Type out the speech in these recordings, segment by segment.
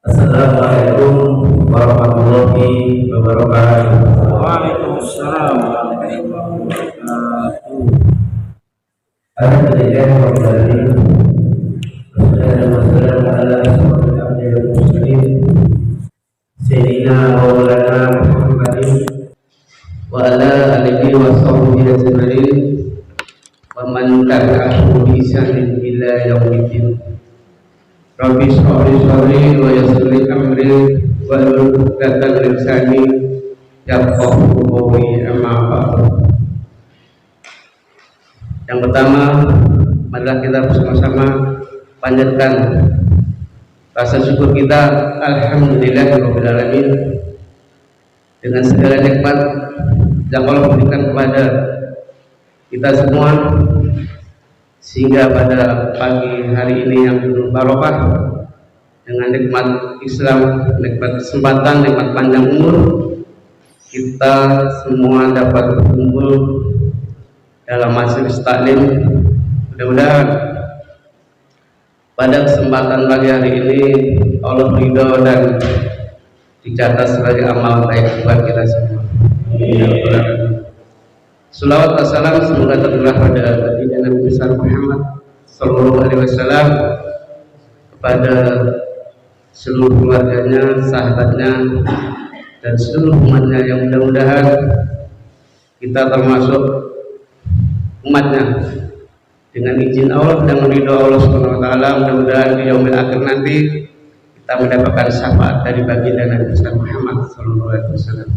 Assalamualaikum warahmatullahi wabarakatuh. Waalaikumsalam warahmatullahi wabarakatuh. Alhamdulillah rabbil alamin. Wassalatu wassalamu ala asyrofil anbiya'i wal mursalin sayyidina wa maulana Muhammadin wa ala alihi wa sahbihi ajma'in wa man tabi'ahum bi ihsanin ila yaumiddin. Rabbi shrah li sadri wa yassir li amri wa hlul 'uqdatam min lisani yafqahu qawli, amma ba'du. Yang pertama, marilah kita bersama-sama panjatkan rasa syukur kita, alhamdulillahirabbil alamin, dengan segala nikmat yang Allah berikan kepada kita semua, sehingga pada pagi hari ini yang penuh barokah dengan nikmat Islam, nikmat kesempatan, nikmat panjang umur, kita semua dapat berkumpul dalam majelis taklim. Mudah-mudahan pada kesempatan pagi hari ini Allah ridho dan dicatat sebagai amal baik buat kita semua. Salawat wassalam semoga tercurah pada baginda Nabi besar Muhammad sallallahu alaihi wasallam, kepada seluruh keluarganya, sahabatnya, dan seluruh umatnya, yang mudah-mudahan kita termasuk umatnya dengan izin Allah dan ridho Allah Subhanahu wa taala. Mudah-mudahan di yaumil akhir nanti kita mendapatkan syafaat dari baginda Nabi besar Muhammad sallallahu alaihi wasallam.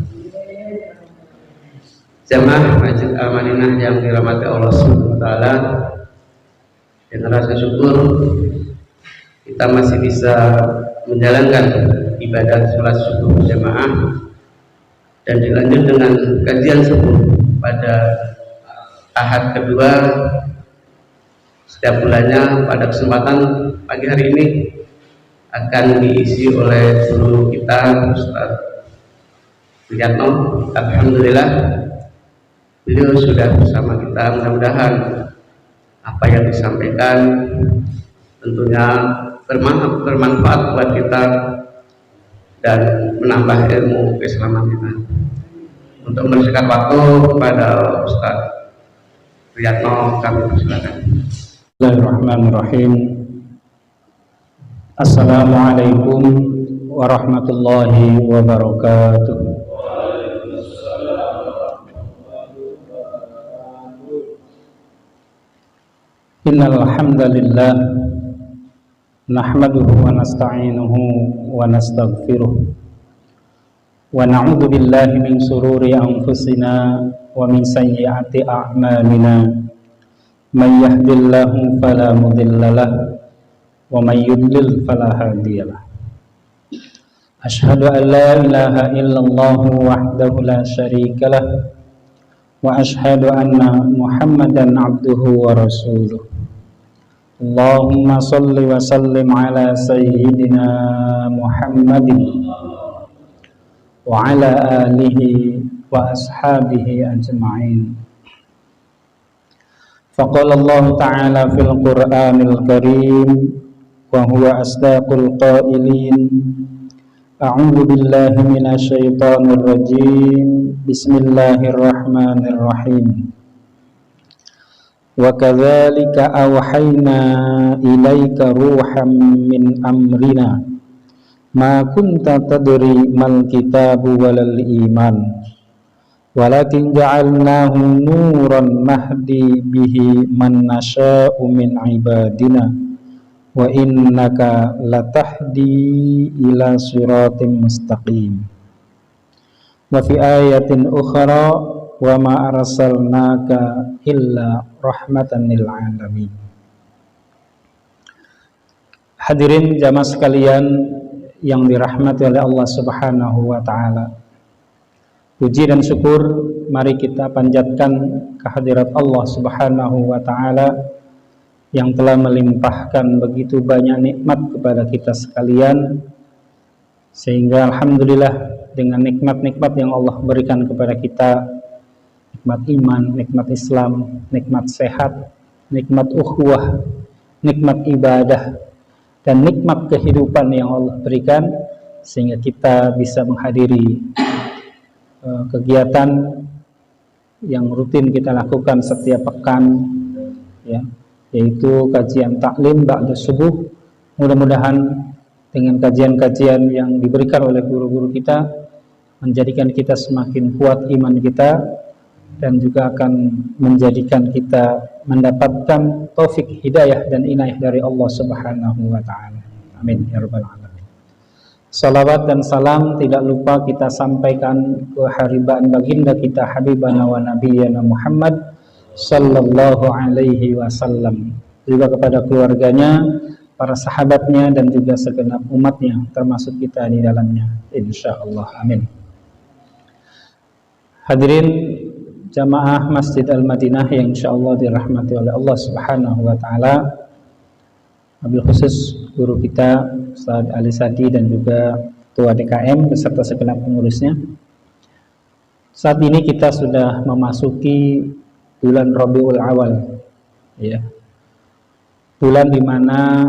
Jamaah Masjid Al-Madinah yang dirahmati Allah Subhanahu wa taala, dengan rasa syukur kita masih bisa menjalankan ibadah sholat subuh berjamaah dan dilanjut dengan kajian subuh pada ahad kedua setiap bulannya. Pada kesempatan pagi hari ini akan diisi oleh guru kita, Ustaz Wiyatno. Alhamdulillah beliau sudah bersama kita. Mudah-mudahan apa yang disampaikan tentunya bermanfaat buat kita dan menambah ilmu keislaman kita. Untuk membersihkan waktu kepada Ustaz Wiyatno, kami persilakan. Bismillahirrahmanirrahim. Assalamualaikum warahmatullahi wabarakatuh. Innal hamdalillah nahmaduhu wa nasta'inuhu wa nastaghfiruh wa na'udzu billahi min shururi anfusina wa min sayyiati a'malina. May yahdihillahu fala mudhillalah wa may yudlil fala hadiyalah. Asyhadu an la ilaha illallah wahdahu la syarikalah wa asyhadu anna Muhammadan abduhu wa rasuluh. Allahumma salli wa sallim ala sayyidina Muhammadin wa ala alihi wa ashabihi ajma'in. Faqala Allah ta'ala fil Qur'anil Karim wa huwa asdaqul qailin. A'udzu billahi minasy syaithanir rajim. Bismillahirrahmanirrahim. Wa kadzalika awhayna ilaika ruham min amrina ma kunta tadri mal kitabu walal iman walakin ja'alnahu nuran nahdi bihi man nasha'u min ibadina wa innaka latahdi ila siratim mustaqim. Wa fi ayatin ukhra wa ma arsalnaka illa rahmatan lil alamin. Hadirin jamaah sekalian yang dirahmati oleh Allah Subhanahu wa taala, puji dan syukur mari kita panjatkan kehadirat Allah Subhanahu wa taala yang telah melimpahkan begitu banyak nikmat kepada kita sekalian, sehingga alhamdulillah dengan nikmat-nikmat yang Allah berikan kepada kita, nikmat iman, nikmat Islam, nikmat sehat, nikmat ukhuwah, nikmat ibadah, dan nikmat kehidupan yang Allah berikan sehingga kita bisa menghadiri kegiatan yang rutin kita lakukan setiap pekan, ya, yaitu kajian taklim ba'da subuh. Mudah-mudahan dengan kajian-kajian yang diberikan oleh guru-guru kita menjadikan kita semakin kuat iman kita dan juga akan menjadikan kita mendapatkan taufik hidayah dan inayah dari Allah Subhanahu wa taala. Amin ya rabbal alamin. Salawat dan salam tidak lupa kita sampaikan ke haribaan baginda kita habibana wa nabiyyana Muhammad sallallahu alaihi wasallam, juga kepada keluarganya, para sahabatnya dan juga segenap umatnya termasuk kita di dalamnya insyaallah. Amin. Hadirin jamaah Masjid Al-Madinah yang insyaallah dirahmati oleh Allah Subhanahu wa taala, wabil khusus guru kita Ustaz Ali Sadi dan juga Ketua DKM beserta segenap pengurusnya. Saat ini kita sudah memasuki bulan Rabiul Awal, ya. Bulan di mana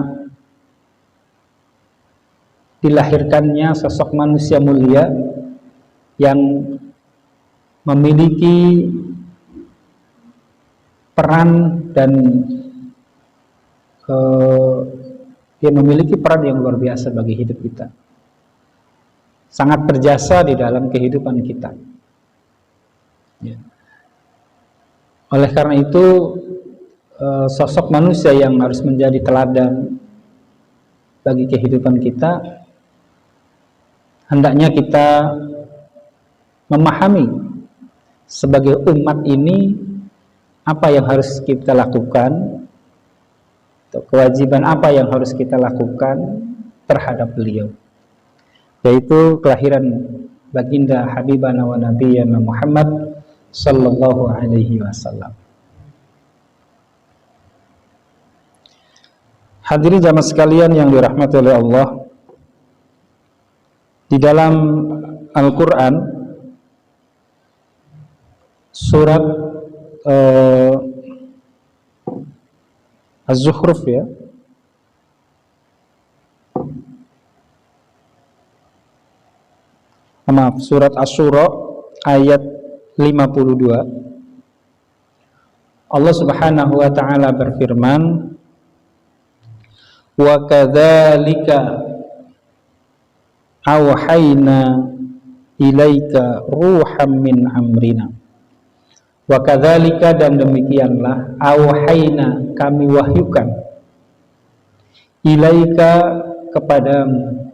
dilahirkannya sosok manusia mulia yang memiliki peran dan dia memiliki peran yang luar biasa bagi hidup kita, sangat berjasa di dalam kehidupan kita, ya. Oleh karena itu sosok manusia yang harus menjadi teladan bagi kehidupan kita, hendaknya kita memahami sebagai umat ini apa yang harus kita lakukan, atau kewajiban apa yang harus kita lakukan terhadap beliau, yaitu kelahiran baginda habibana wa nabiyyana Muhammad sallallahu alaihi wasallam. Hadirin jamaah sekalian yang dirahmati oleh Allah, di dalam Al-Qur'an surat Az-Zukhruf, ya, maaf, surat Asy-Syura ayat 52, Allah Subhanahu wa taala berfirman, wa kadzalika awhayna ilaika ruham min amrina. Wa kadzalika, dan demikianlah, awhayna, kami wahyukan, ilaika, kepadamu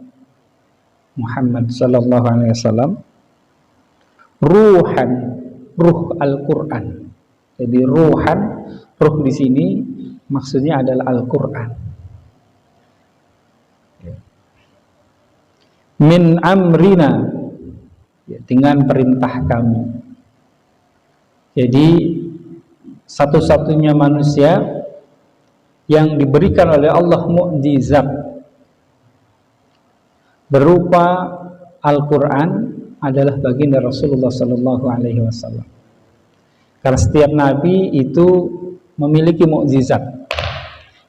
Muhammad sallallahu alaihi wasallam, ruhan, ruh Al-Qur'an. Jadi ruhan, ruh di sini maksudnya adalah Al-Qur'an. Min amrina, ya, dengan perintah kami. Jadi satu-satunya manusia yang diberikan oleh Allah mukjizat berupa Al-Qur'an adalah baginda Rasulullah sallallahu alaihi wasallam. Karena setiap nabi itu memiliki mukjizat.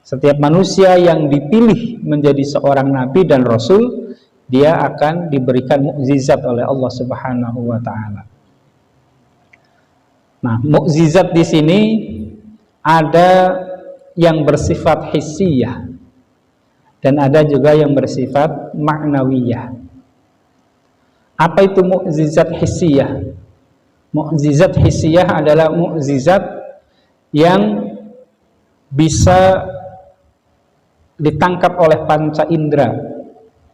Setiap manusia yang dipilih menjadi seorang nabi dan rasul, dia akan diberikan mukjizat oleh Allah Subhanahu wa taala. Nah, mukjizat di sini ada yang bersifat hissiyah dan ada juga yang bersifat ma'nawiyah. Apa itu mukjizat hissiyah? Mukjizat hissiyah adalah mukjizat yang bisa ditangkap oleh panca indera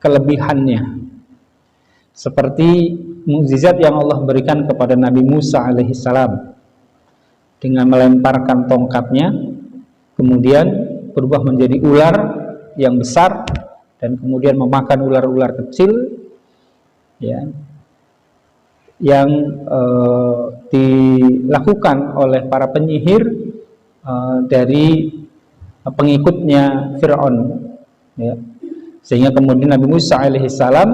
kelebihannya, seperti mukjizat yang Allah berikan kepada Nabi Musa alaihissalam dengan melemparkan tongkatnya, kemudian berubah menjadi ular yang besar dan kemudian memakan ular-ular kecil, ya, yang dilakukan oleh para penyihir dari pengikutnya Fir'aun, ya. Sehingga kemudian Nabi Musa alaihissalam,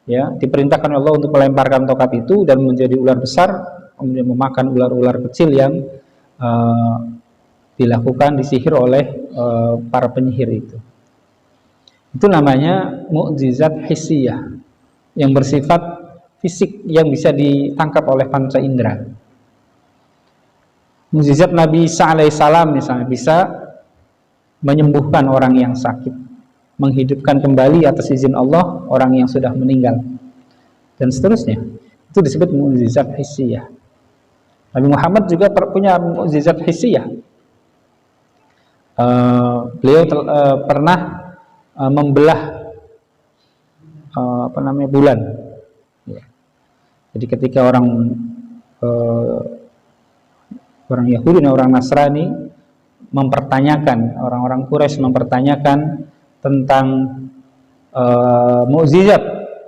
ya, diperintahkan Allah untuk melemparkan tongkat itu dan menjadi ular besar, kemudian memakan ular-ular kecil yang dilakukan disihir oleh para penyihir itu. Itu namanya mukjizat hissiyah, yang bersifat fisik, yang bisa ditangkap oleh panca indera. Mukjizat Nabi Isa alaihissalam misalnya bisa menyembuhkan orang yang sakit, menghidupkan kembali atas izin Allah orang yang sudah meninggal, dan seterusnya. Itu disebut mukjizat hissiyah. Nabi Muhammad juga punya mukjizat hissiyah. Beliau pernah membelah bulan. Jadi ketika orang Yahudi dan orang Nasrani mempertanyakan, orang-orang Quraisy mempertanyakan tentang mukjizat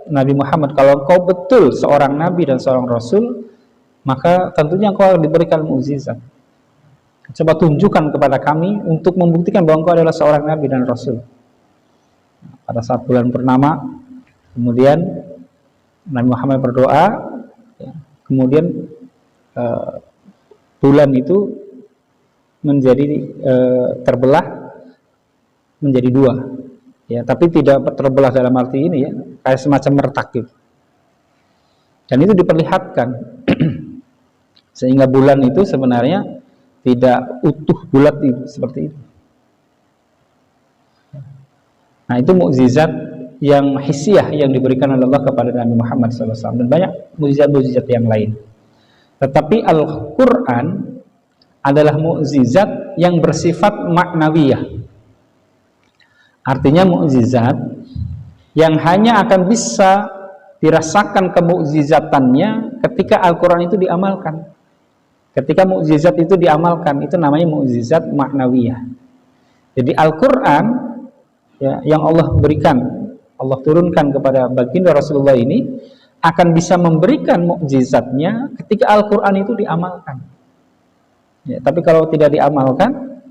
Nabi Muhammad, kalau engkau betul seorang nabi dan seorang rasul, maka tentunya engkau akan diberikan mukjizat. Coba tunjukkan kepada kami untuk membuktikan bahwa engkau adalah seorang nabi dan rasul. Pada saat bulan purnama, kemudian Nabi Muhammad berdoa, kemudian bulan itu menjadi terbelah menjadi dua, ya, tapi tidak terbelah dalam arti ini, ya, kayak semacam retak gitu. Dan itu diperlihatkan sehingga bulan itu sebenarnya tidak utuh bulat itu, seperti itu. Nah, itu mukjizat yang hissiyah yang diberikan oleh Allah kepada Nabi Muhammad SAW, dan banyak mukjizat-mukjizat yang lain. Tetapi Al-Quran adalah mukjizat yang bersifat maknawiyah. Artinya mukjizat yang hanya akan bisa dirasakan kemukjizatannya ketika Al-Quran itu diamalkan. Ketika mukjizat itu diamalkan, itu namanya mukjizat maknawiyah. Jadi Al-Quran, ya, yang Allah berikan, Allah turunkan kepada baginda Rasulullah ini, akan bisa memberikan mukjizatnya ketika Al-Quran itu diamalkan. Ya, tapi kalau tidak diamalkan,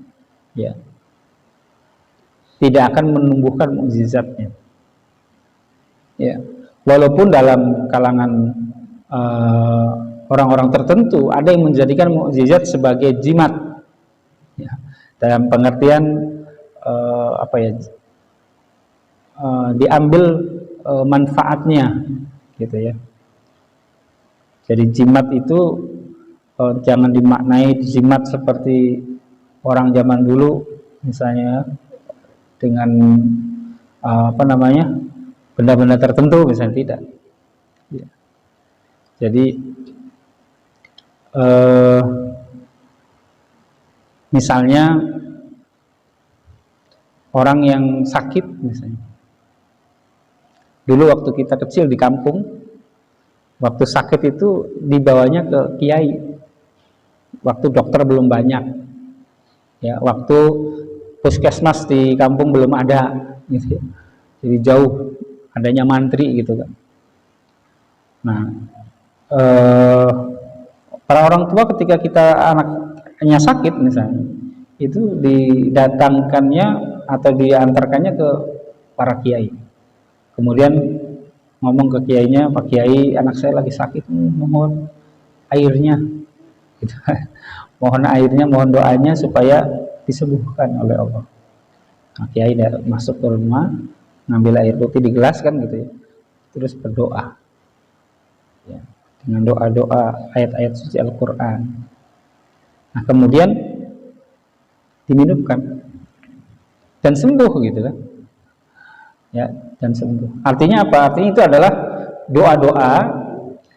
ya, tidak akan menumbuhkan mukjizatnya. Ya, walaupun dalam kalangan orang-orang tertentu ada yang menjadikan mukjizat sebagai jimat, ya, dalam pengertian diambil manfaatnya, gitu ya. Jadi jimat itu jangan dimaknai jimat seperti orang zaman dulu, misalnya dengan benda-benda tertentu, misalnya, tidak. Ya. Jadi misalnya orang yang sakit, misalnya, dulu waktu kita kecil di kampung, waktu sakit itu dibawanya ke kiai, waktu dokter belum banyak, ya, waktu puskesmas di kampung belum ada, gitu ya. Jadi jauh, adanya mantri, gitu kan. Nah, para orang tua ketika kita anaknya sakit misalnya, itu didatangkannya atau diantarkannya ke para kiai. Kemudian ngomong ke kiainya, Pak Kiai, anak saya lagi sakit, mohon airnya, gitu. Mohon airnya, mohon doanya supaya disembuhkan oleh Allah. Nah, Kiai masuk ke rumah, ngambil air putih di gelas, kan, gitu ya, terus berdoa, ya, dengan doa-doa ayat-ayat suci Al-Quran. Nah, kemudian diminumkan dan sembuh, gitu kan, ya, dan sembuh. Artinya apa? Artinya itu adalah doa-doa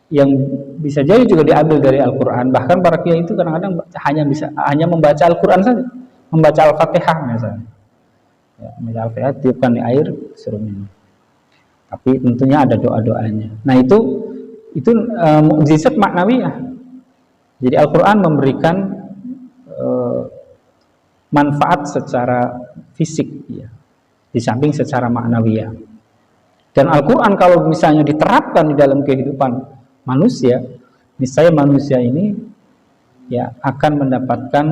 yang bisa jadi juga diambil dari Al-Quran. Bahkan para kiai itu kadang-kadang hanya membaca Al-Quran saja, membaca Al-Fatihah misalnya, ya, membaca Al-Fatihah, tiupkan di air, suruh minum. Tapi tentunya ada doa-doanya. Nah, itu mukjizat maknawiyah. Jadi Al-Quran memberikan manfaat secara fisik, ya, di samping secara maknawiyah. Dan Al-Quran kalau misalnya diterapkan di dalam kehidupan manusia, niscaya manusia ini, ya, akan mendapatkan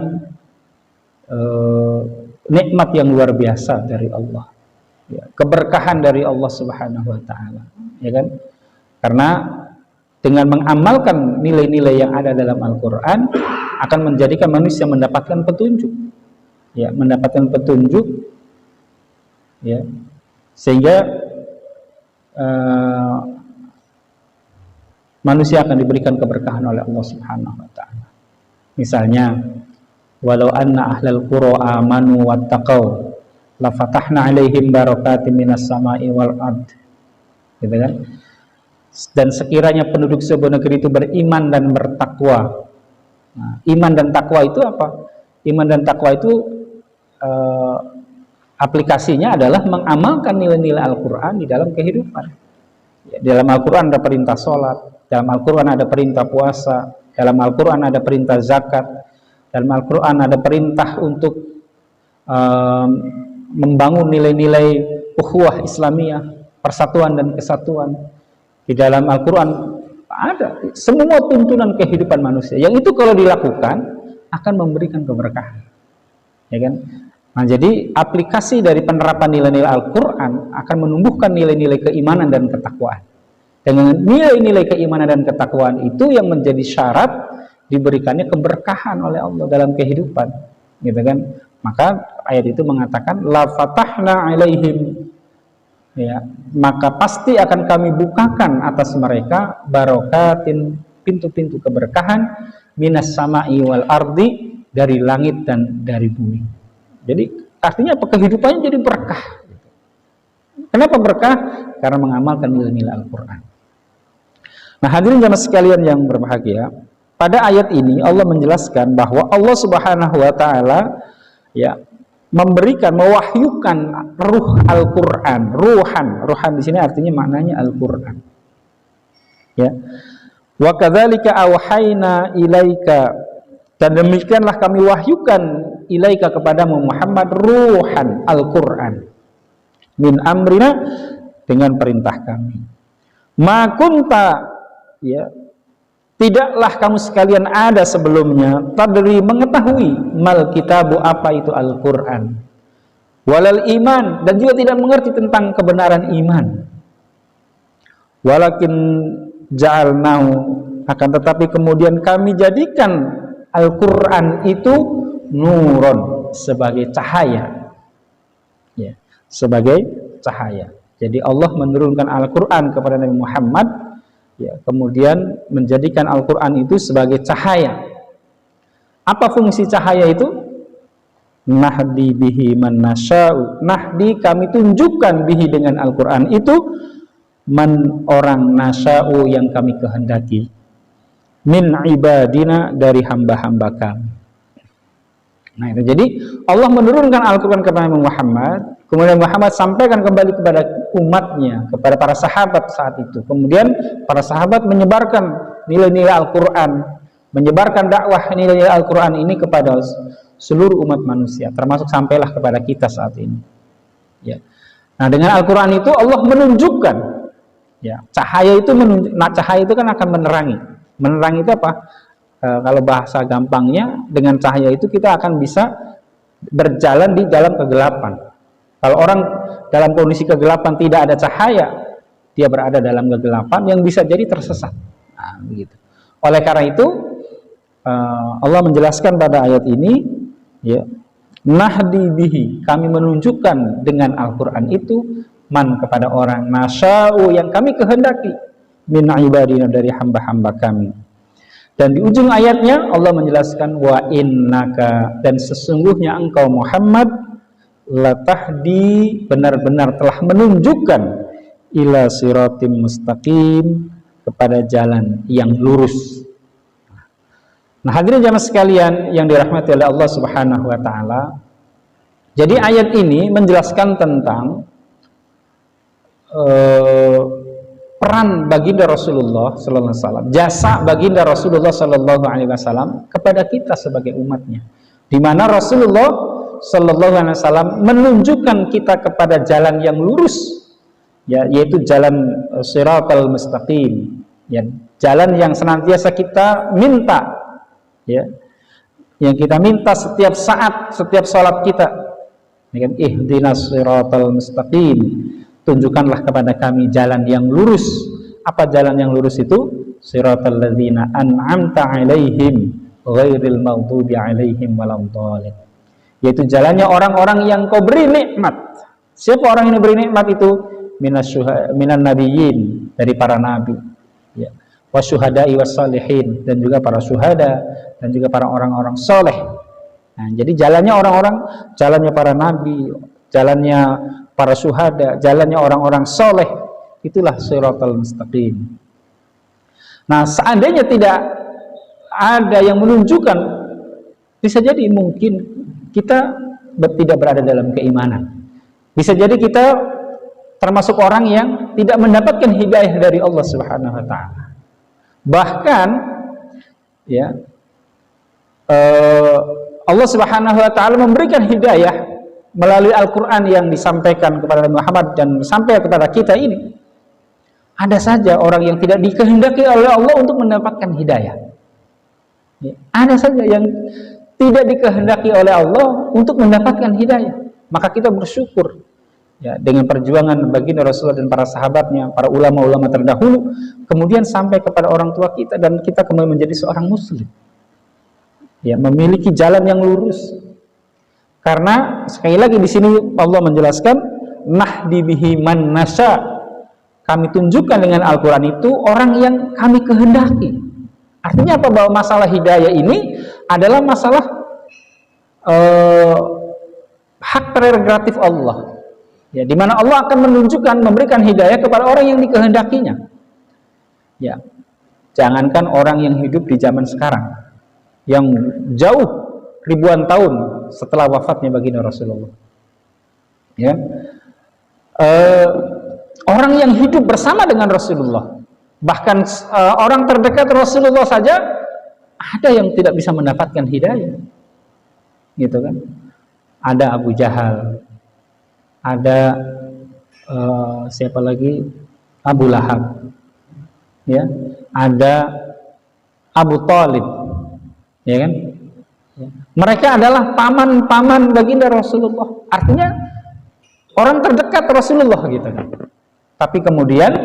nikmat yang luar biasa dari Allah, ya, keberkahan dari Allah Subhanahu wa Ta'ala, ya kan? Karena dengan mengamalkan nilai-nilai yang ada dalam Al-Quran akan menjadikan manusia mendapatkan petunjuk, ya, mendapatkan petunjuk, ya, sehingga manusia akan diberikan keberkahan oleh Allah Subhanahu wa taala. Misalnya, walau anna ahlal qura amanu wattaqau la fatahna 'alaihim barakatim minas sama'i wal ard. Gitu kan? Dan sekiranya penduduk sebuah negeri itu beriman dan bertakwa. Nah, iman dan takwa itu apa? Iman dan takwa itu aplikasinya adalah mengamalkan nilai-nilai Al-Qur'an di dalam kehidupan. Ya, di dalam Al-Qur'an ada perintah sholat, dalam Al-Qur'an ada perintah puasa, dalam Al-Qur'an ada perintah zakat, dalam Al-Qur'an ada perintah untuk membangun nilai-nilai ukhuwah Islamiyah, persatuan dan kesatuan. Di dalam Al-Quran ada semua tuntunan kehidupan manusia yang itu kalau dilakukan akan memberikan keberkahan, ya kan? Nah, jadi aplikasi dari penerapan nilai-nilai Al-Quran akan menumbuhkan nilai-nilai keimanan dan ketakwaan. Dengan nilai-nilai keimanan dan ketakwaan itu yang menjadi syarat diberikannya keberkahan oleh Allah dalam kehidupan, gitu kan? Maka ayat itu mengatakan la fatahna 'alaihim, ya, maka pasti akan kami bukakan atas mereka barokatin, pintu-pintu keberkahan, minas sama'i wal ardi, dari langit dan dari bumi. Jadi artinya apa? Kehidupannya jadi berkah. Kenapa berkah? Karena mengamalkan nilai-nilai Al-Quran. Nah, hadirin jamaah sekalian yang berbahagia, pada ayat ini Allah menjelaskan bahwa Allah Subhanahu wa taala ya memberikan, mewahyukan ruh Al-Quran, ruhan di sini artinya maknanya Al-Quran. Ya, wa kadzalika awhayna ilaika, dan demikianlah kami wahyukan ilaika kepadamu Muhammad ruhan Al-Quran, min amrina, dengan perintah kami. Ma kunta, ya, tidaklah kamu sekalian ada sebelumnya tadri, mengetahui, mal kitabu, apa itu Al-Quran, walal iman, dan juga tidak mengerti tentang kebenaran iman. Walakin ja'alnahu, akan tetapi kemudian kami jadikan Al-Quran itu nuron, sebagai cahaya, ya, sebagai cahaya. Jadi Allah menurunkan Al-Quran kepada Nabi Muhammad, ya, kemudian menjadikan Al-Quran itu sebagai cahaya. Apa fungsi cahaya itu? Nahdi bihi man nasya'u, nahdi, kami tunjukkan, bihi, dengan Al-Quran itu, man, orang, nasya'u, yang kami kehendaki, min ibadina, dari hamba-hamba kami. Nah, itu jadi Allah menurunkan Al-Quran kepada Nabi Muhammad, kemudian Muhammad sampaikan kembali kepada umatnya, kepada para sahabat saat itu. Kemudian para sahabat menyebarkan nilai-nilai Al-Quran, menyebarkan dakwah nilai-nilai Al-Quran ini kepada seluruh umat manusia, termasuk sampailah kepada kita saat ini. Ya. Nah, dengan Al-Quran itu Allah menunjukkan, ya, cahaya itu nah, cahaya itu kan akan menerangi. Menerangi itu apa? Kalau bahasa gampangnya, dengan cahaya itu kita akan bisa berjalan di dalam kegelapan. Kalau orang dalam kondisi kegelapan tidak ada cahaya, dia berada dalam kegelapan yang bisa jadi tersesat. Nah, begitu. Oleh karena itu Allah menjelaskan pada ayat ini, ya, nahdi bihi, kami menunjukkan dengan Al-Quran itu, man, kepada orang, nasya'u, yang kami kehendaki, min ibadina, dari hamba-hamba kami. Dan di ujung ayatnya Allah menjelaskan wa innaka, dan sesungguhnya engkau Muhammad, latahdi, benar-benar telah menunjukkan, ila siratim mustaqim, kepada jalan yang lurus. Nah, hadirin jamaah sekalian yang dirahmati oleh Allah Subhanahu wa taala, jadi ayat ini menjelaskan tentang peran baginda Rasulullah sallallahu alaihi wasallam, jasa baginda Rasulullah sallallahu alaihi wasallam kepada kita sebagai umatnya, di mana Rasulullah sallallahu alaihi wasallam menunjukkan kita kepada jalan yang lurus, ya, yaitu jalan shiratal mustaqim, ya, jalan yang senantiasa kita minta, ya, yang kita minta setiap saat, setiap sholat kita, ya, ihdinas shiratal mustaqim, tunjukkanlah kepada kami jalan yang lurus. Apa jalan yang lurus itu? Shiratal ladzina an'amta 'alaihim ghairil maghdubi 'alaihim waladdallin, yaitu jalannya orang-orang yang kau beri nikmat, Siapa orang yang diberi nikmat itu? Minan nabiyyin, dari para nabi, ya. Wasyuhada'i wassalihin, dan juga para syuhada, dan juga para orang-orang soleh. Nah, jadi jalannya orang-orang, jalannya para nabi, jalannya para syuhada, jalannya orang-orang soleh, itulah shiratal mustaqim. Nah, seandainya tidak ada yang menunjukkan, bisa jadi mungkin kita tidak berada dalam keimanan. Bisa jadi kita termasuk orang yang tidak mendapatkan hidayah dari Allah Subhanahu wa taala. Bahkan ya, Allah Subhanahu wa taala memberikan hidayah melalui Al-Qur'an yang disampaikan kepada Muhammad dan sampai kepada kita ini. Ada saja orang yang tidak dikehendaki oleh Allah untuk mendapatkan hidayah. Ya, ada saja yang tidak dikehendaki oleh Allah untuk mendapatkan hidayah. Maka kita bersyukur ya, dengan perjuangan baginda Rasulullah dan para sahabatnya, para ulama-ulama terdahulu, kemudian sampai kepada orang tua kita, dan kita kembali menjadi seorang muslim ya, memiliki jalan yang lurus. Karena sekali lagi di sini Allah menjelaskan, nahdi bihi man nasya, kami tunjukkan dengan Al-Quran itu orang yang kami kehendaki. Artinya apa? Bahwa masalah hidayah ini adalah masalah hak prerogatif Allah ya, di mana Allah akan menunjukkan, memberikan hidayah kepada orang yang dikehendakinya ya. Jangankan orang yang hidup di zaman sekarang, yang jauh ribuan tahun setelah wafatnya baginda Rasulullah ya, orang yang hidup bersama dengan Rasulullah, bahkan orang terdekat Rasulullah saja ada yang tidak bisa mendapatkan hidayah gitu kan. Ada Abu Jahal, ada siapa lagi, Abu Lahab ya, ada Abu Thalib ya kan. Mereka adalah paman-paman baginda Rasulullah, artinya orang terdekat Rasulullah gitu kan. Tapi kemudian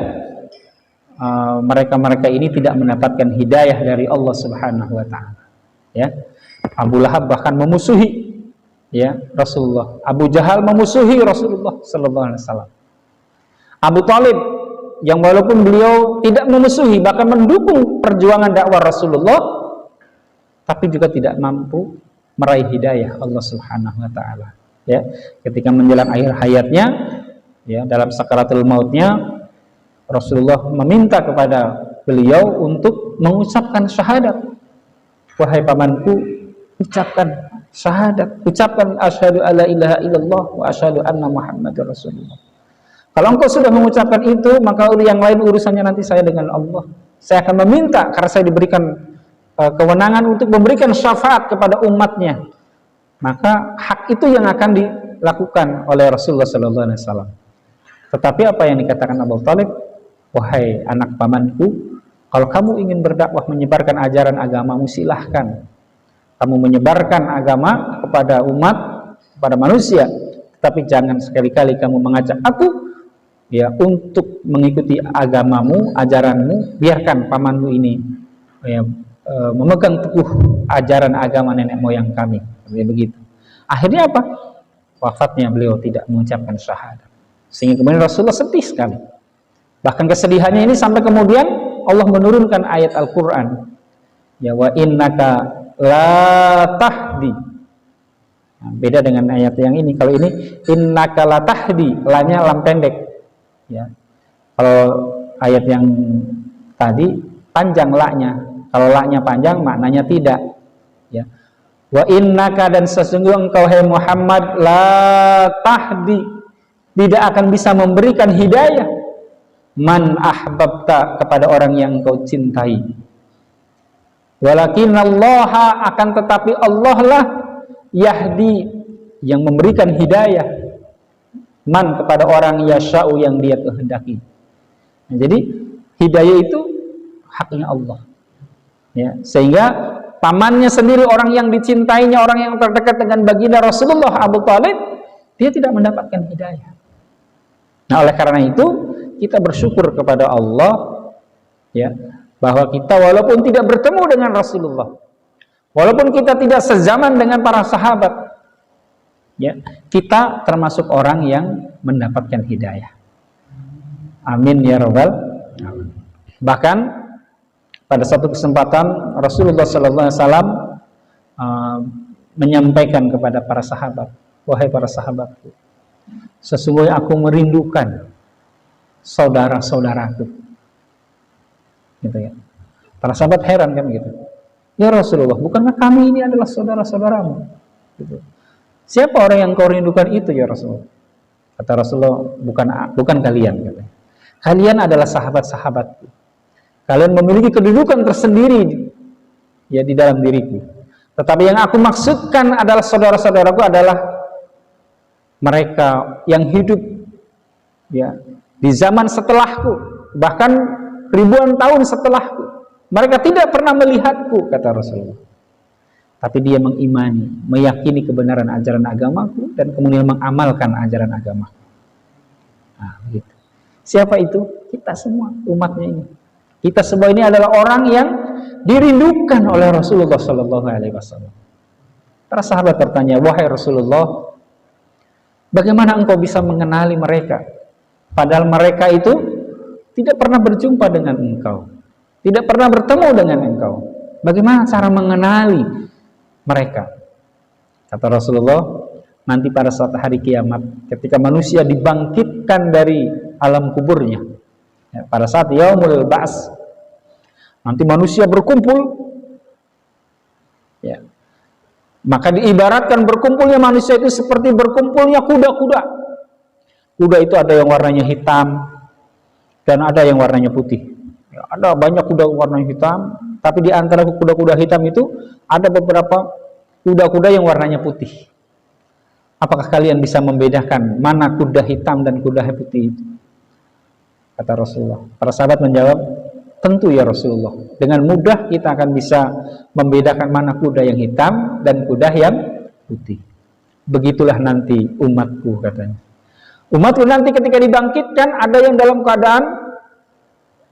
mereka ini tidak mendapatkan hidayah dari Allah Subhanahu wa taala ya. Abu Lahab bahkan memusuhi ya Rasulullah. Abu Jahal memusuhi Rasulullah sallallahu alaihi wasallam. Abu Thalib yang walaupun beliau tidak memusuhi, bahkan mendukung perjuangan dakwah Rasulullah, tapi juga tidak mampu meraih hidayah Allah Subhanahu wa taala ya. Ketika menjelang akhir hayatnya ya, dalam sakaratul mautnya, Rasulullah meminta kepada beliau untuk mengucapkan syahadat. Wahai pamanku, ucapkan syahadat, ucapkan asyhadu alla ilaha illallah wa asyhadu anna muhammadar rasulullah. Kalau engkau sudah mengucapkan itu, maka yang lain urusannya nanti saya dengan Allah. Saya akan meminta, karena saya diberikan kewenangan untuk memberikan syafaat kepada umatnya, maka hak itu yang akan dilakukan oleh Rasulullah sallallahu alaihi wasallam. Tetapi apa yang dikatakan Abu Thalib, wahai anak pamanku, kalau kamu ingin berdakwah menyebarkan ajaran agamamu, silahkan kamu menyebarkan agama kepada umat, kepada manusia, tetapi jangan sekali-kali kamu mengajak aku ya untuk mengikuti agamamu, ajaranmu. Biarkan pamanmu ini ya, memegang teguh ajaran agama nenek moyang kami. Begitu. Akhirnya apa? Wafatnya beliau tidak mengucapkan syahadat, sehingga kemudian Rasulullah sedih sekali. Bahkan kesedihannya ini sampai kemudian Allah menurunkan ayat Al-Quran ya, wa innaka la tahdi. Nah, beda dengan ayat yang ini. Kalau ini innaka la tahdi, lanya lam pendek ya. Kalau ayat yang tadi panjang laknya, kalau laknya panjang maknanya tidak ya. Wa innaka, dan sesungguhnya engkau hai Muhammad, la tahdi, tidak akan bisa memberikan hidayah, man ahbabta, kepada orang yang engkau cintai. Walakinallaha, akan tetapi Allah lah, yahdi, yang memberikan hidayah, man, kepada orang yasha'u, yang dia kehendaki. Nah, jadi hidayah itu haknya Allah ya, sehingga pamannya sendiri, orang yang dicintainya, orang yang terdekat dengan baginda Rasulullah, Abu Thalib, dia tidak mendapatkan hidayah. Nah, oleh karena itu kita bersyukur kepada Allah ya, bahwa kita walaupun tidak bertemu dengan Rasulullah, walaupun kita tidak sezaman dengan para sahabat, ya, kita termasuk orang yang mendapatkan hidayah. Amin ya rabbal alamin. Bahkan pada satu kesempatan Rasulullah sallallahu alaihi wasallam menyampaikan kepada para sahabat, wahai para sahabatku, sesungguhnya aku merindukan saudara-saudaraku. Gitu ya. Para sahabat heran kan gitu. Ya Rasulullah, bukankah kami ini adalah saudara-saudaramu? Gitu. Siapa orang yang kau rindukan itu ya Rasulullah? Kata Rasulullah, bukan kalian. Katanya. Kalian adalah sahabat-sahabatku. Kalian memiliki kedudukan tersendiri ya di dalam diriku. Tetapi yang aku maksudkan adalah saudara-saudaraku adalah mereka yang hidup ya di zaman setelahku, bahkan ribuan tahun setelahku. Mereka tidak pernah melihatku, kata Rasulullah. Tapi dia mengimani, meyakini kebenaran ajaran agamaku dan kemudian mengamalkan ajaran agama. Nah, gitu. Siapa itu? Kita semua, umatnya ini. Kita semua ini adalah orang yang dirindukan oleh Rasulullah Sallallahu Alaihi Wasallam. Para sahabat bertanya, wahai Rasulullah, bagaimana engkau bisa mengenali mereka? Padahal mereka itu tidak pernah berjumpa dengan engkau, tidak pernah bertemu dengan engkau. Bagaimana cara mengenali mereka? Kata Rasulullah, nanti pada saat hari kiamat, ketika manusia dibangkitkan dari alam kuburnya, ya, pada saat yaumul ba's, nanti manusia berkumpul, ya, maka diibaratkan berkumpulnya manusia itu seperti berkumpulnya kuda-kuda. Kuda itu ada yang warnanya hitam dan ada yang warnanya putih. Ya, ada banyak kuda warnanya hitam, tapi di antara kuda-kuda hitam itu ada beberapa kuda-kuda yang warnanya putih. Apakah kalian bisa membedakan mana kuda hitam dan kuda putih itu? Kata Rasulullah. Para sahabat menjawab, tentu ya Rasulullah. Dengan mudah kita akan bisa membedakan mana kuda yang hitam dan kuda yang putih. Begitulah nanti umatku, katanya. Umatku nanti ketika dibangkitkan ada yang dalam keadaan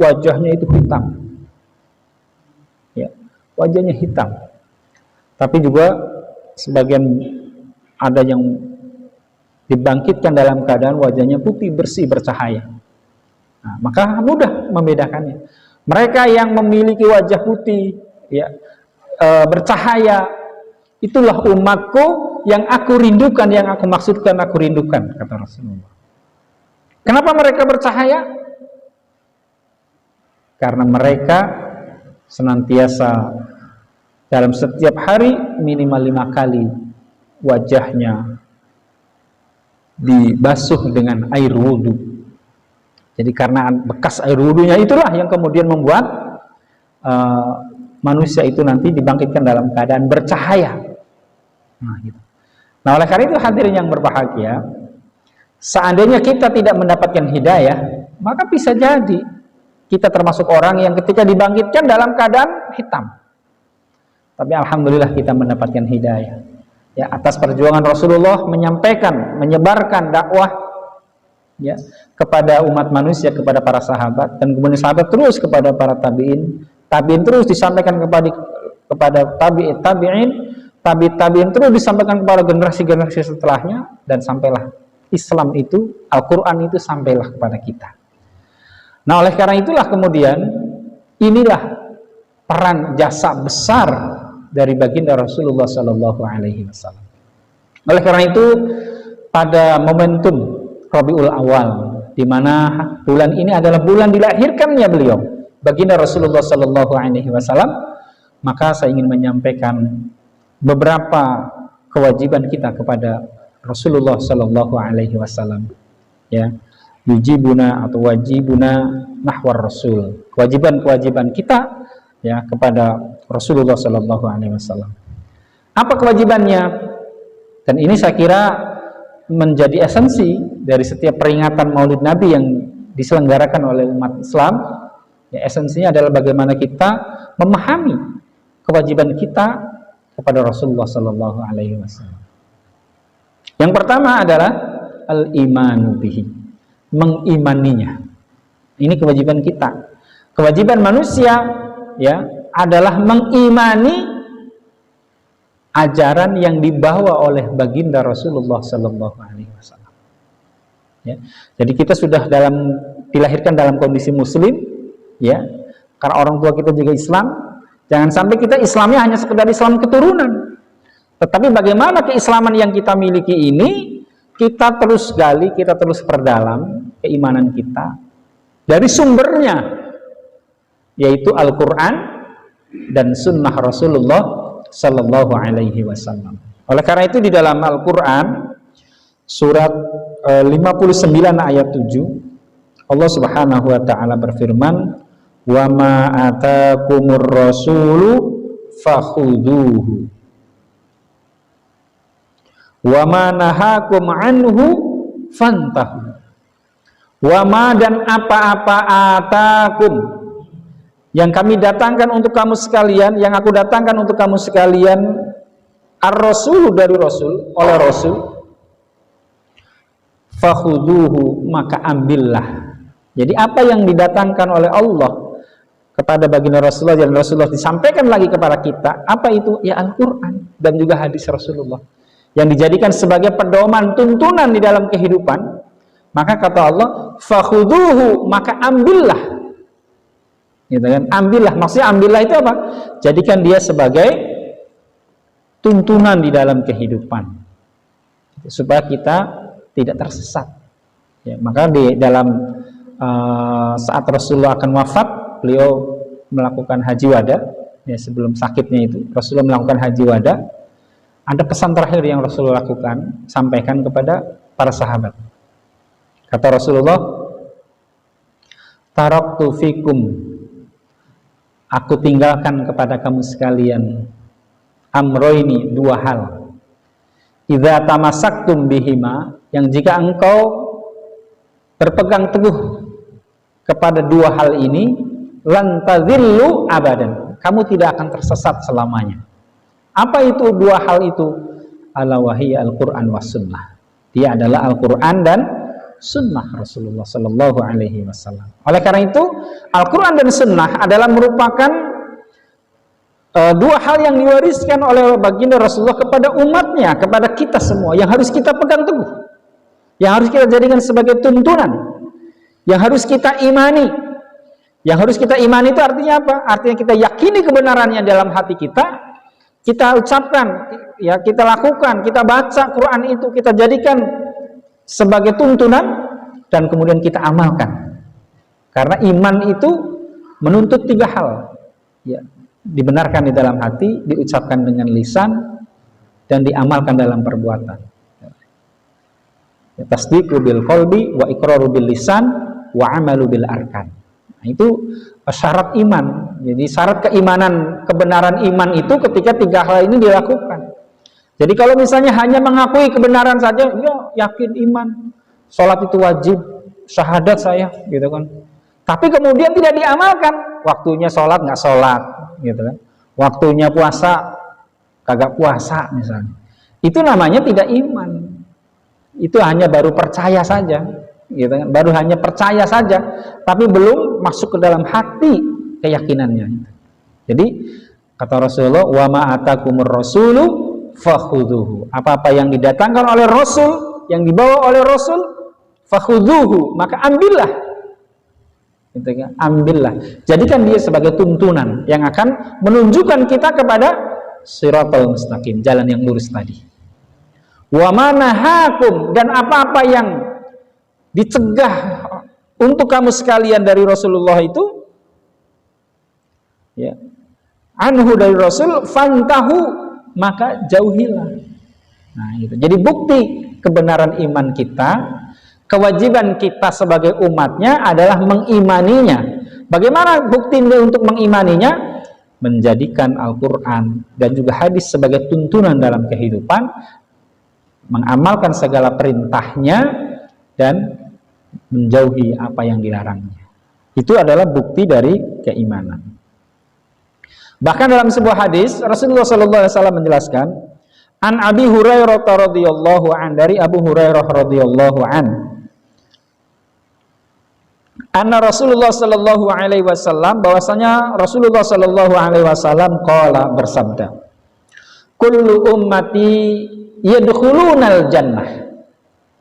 wajahnya itu hitam. Ya, wajahnya hitam. Tapi juga sebagian ada yang dibangkitkan dalam keadaan wajahnya putih, bersih, bercahaya. Nah, maka mudah membedakannya. Mereka yang memiliki wajah putih, ya, bercahaya, itulah umatku yang aku rindukan, yang aku maksudkan aku rindukan, kata Rasulullah. Kenapa mereka bercahaya? Karena mereka senantiasa dalam setiap hari minimal 5 kali wajahnya dibasuh dengan air wudhu. Jadi karena bekas air wudhunya itulah yang kemudian membuat manusia itu nanti dibangkitkan dalam keadaan bercahaya. Nah, gitu. Nah, oleh karena itu hadirin yang berbahagia, seandainya kita tidak mendapatkan hidayah, maka bisa jadi kita termasuk orang yang ketika dibangkitkan dalam keadaan hitam. Tapi alhamdulillah kita mendapatkan hidayah. Ya, atas perjuangan Rasulullah menyampaikan, menyebarkan dakwah ya kepada umat manusia, kepada para sahabat, dan kemudian sahabat terus kepada para tabi'in, tabi'in terus disampaikan kepada tabi'in terus disampaikan kepada generasi-generasi setelahnya, dan sampailah Islam itu, Al-Quran itu sampailah kepada kita. Nah, oleh karena itulah kemudian inilah peran jasa besar dari baginda Rasulullah Sallallahu Alaihi Wasallam. Oleh karena itu pada momentum Rabiul Awal, di mana bulan ini adalah bulan dilahirkannya beliau, baginda Rasulullah Sallallahu Alaihi Wasallam, maka saya ingin menyampaikan beberapa kewajiban kita kepada Rasulullah Sallallahu Alaihi Wasallam. Ya, yujibuna atau wajibuna nahwar Rasul, kewajiban-kewajiban kita ya kepada Rasulullah Sallallahu Alaihi Wasallam. Apa kewajibannya? Dan ini saya kira menjadi esensi dari setiap peringatan Maulid Nabi yang diselenggarakan oleh umat Islam. Ya, esensinya adalah bagaimana kita memahami kewajiban kita kepada Rasulullah Sallallahu Alaihi Wasallam. Yang pertama adalah al-imanu bihi, mengimaninya. Ini kewajiban kita. Kewajiban manusia ya adalah mengimani ajaran yang dibawa oleh baginda Rasulullah Sallallahu Alaihi Wasallam. Ya. Jadi kita sudah dilahirkan dalam kondisi Muslim, ya, karena orang tua kita juga Islam. Jangan sampai kita Islamnya hanya sekedar Islam keturunan, tetapi bagaimana keislaman yang kita miliki ini kita terus gali, kita terus perdalam keimanan kita dari sumbernya, yaitu Al-Quran dan Sunnah Rasulullah Sallallahu Alaihi Wasallam. Oleh karena itu di dalam Al-Quran surat 59 ayat 7 Allah Subhanahu Wa Taala berfirman, wa ma atakumur rasulu fakhuduhu wa ma nahakum anhu fantahu. Wa ma, dan apa-apa atakum yang kami datangkan untuk kamu sekalian, yang aku datangkan untuk kamu sekalian, ar-rasul, dari rasul, oleh rasul, fakhuduhu, maka ambillah. Jadi apa yang didatangkan oleh Allah kepada baginda Rasulullah dan Rasulullah disampaikan lagi kepada kita, apa itu? Ya Al-Quran dan juga hadis Rasulullah yang dijadikan sebagai pedoman tuntunan di dalam kehidupan. Maka kata Allah, fakhuduhu, maka ambillah. Gitu kan? Ambillah, maksudnya ambillah itu apa? Jadikan dia sebagai tuntunan di dalam kehidupan supaya kita tidak tersesat. Ya, maka di dalam saat Rasulullah akan wafat, beliau melakukan haji wada, ya, sebelum sakitnya itu Rasulullah melakukan haji wada. Ada pesan terakhir yang Rasulullah lakukan, sampaikan kepada para sahabat. Kata Rasulullah, taraktu fikum, aku tinggalkan kepada kamu sekalian, amroini, dua hal, idza tamassaktum bihima, yang jika engkau berpegang teguh kepada dua hal ini, lan tadhillu abadan, kamu tidak akan tersesat selamanya. Apa itu dua hal itu? Ala wahiya al-Quran was sunnah. Dia adalah Al-Quran dan Sunnah Rasulullah Sallallahu Alaihi Wasallam. Oleh karena itu, Al-Quran dan Sunnah adalah merupakan dua hal yang diwariskan oleh baginda Rasulullah kepada umatnya, kepada kita semua, yang harus kita pegang teguh, yang harus kita jadikan sebagai tuntunan, yang harus kita imani. Yang harus kita imani itu artinya apa? Artinya kita yakini kebenarannya dalam hati kita ucapkan, ya, kita lakukan, kita baca Quran itu, kita jadikan sebagai tuntunan dan kemudian kita amalkan. Karena iman itu menuntut tiga hal, ya, dibenarkan di dalam hati, diucapkan dengan lisan, dan diamalkan dalam perbuatan. Ya, tasdiqu bil qalbi wa iqraru bil lisan wa amalu bil arkan. Nah, itu syarat iman. Jadi syarat keimanan, kebenaran iman itu ketika tiga hal ini dilakukan. Jadi kalau misalnya hanya mengakui kebenaran saja, ya yakin iman, sholat itu wajib, syahadat saya, gitu kan. Tapi kemudian tidak diamalkan, waktunya sholat nggak sholat, gitu kan. Waktunya puasa kagak puasa misalnya. Itu namanya tidak iman. Itu hanya baru percaya saja, gitu kan. Baru hanya percaya saja, tapi belum masuk ke dalam hati keyakinannya. Jadi kata Rasulullah, wa ma atakumur rasulu fakhuduhu, apa-apa yang didatangkan oleh Rasul, yang dibawa oleh Rasul, fakhuduhu, maka ambillah. Gitu kan? Ambillah. Jadikan dia sebagai tuntunan yang akan menunjukkan kita kepada siratal mustaqim, jalan yang lurus tadi. Wa ma nahakum, dan apa-apa yang dicegah untuk kamu sekalian dari Rasulullah itu, ya, anhu, dari Rasul, fantahu, maka jauhilah. Nah, itu. Jadi bukti kebenaran iman kita, kewajiban kita sebagai umatnya adalah mengimaninya. Bagaimana bukti untuk mengimaninya? Menjadikan Al-Quran dan juga hadis sebagai tuntunan dalam kehidupan, mengamalkan segala perintahnya dan menjauhi apa yang dilarangnya. Itu adalah bukti dari keimanan. Bahkan dalam sebuah hadis Rasulullah SAW menjelaskan, an Abi Hurairah radhiyallahu an, dari Abu Hurairah radhiyallahu an, anna Rasulullah sallallahu alaihi wasallam, bahwasanya Rasulullah sallallahu alaihi wasallam qala, bersabda, kullu ummati yadkhulunal jannah.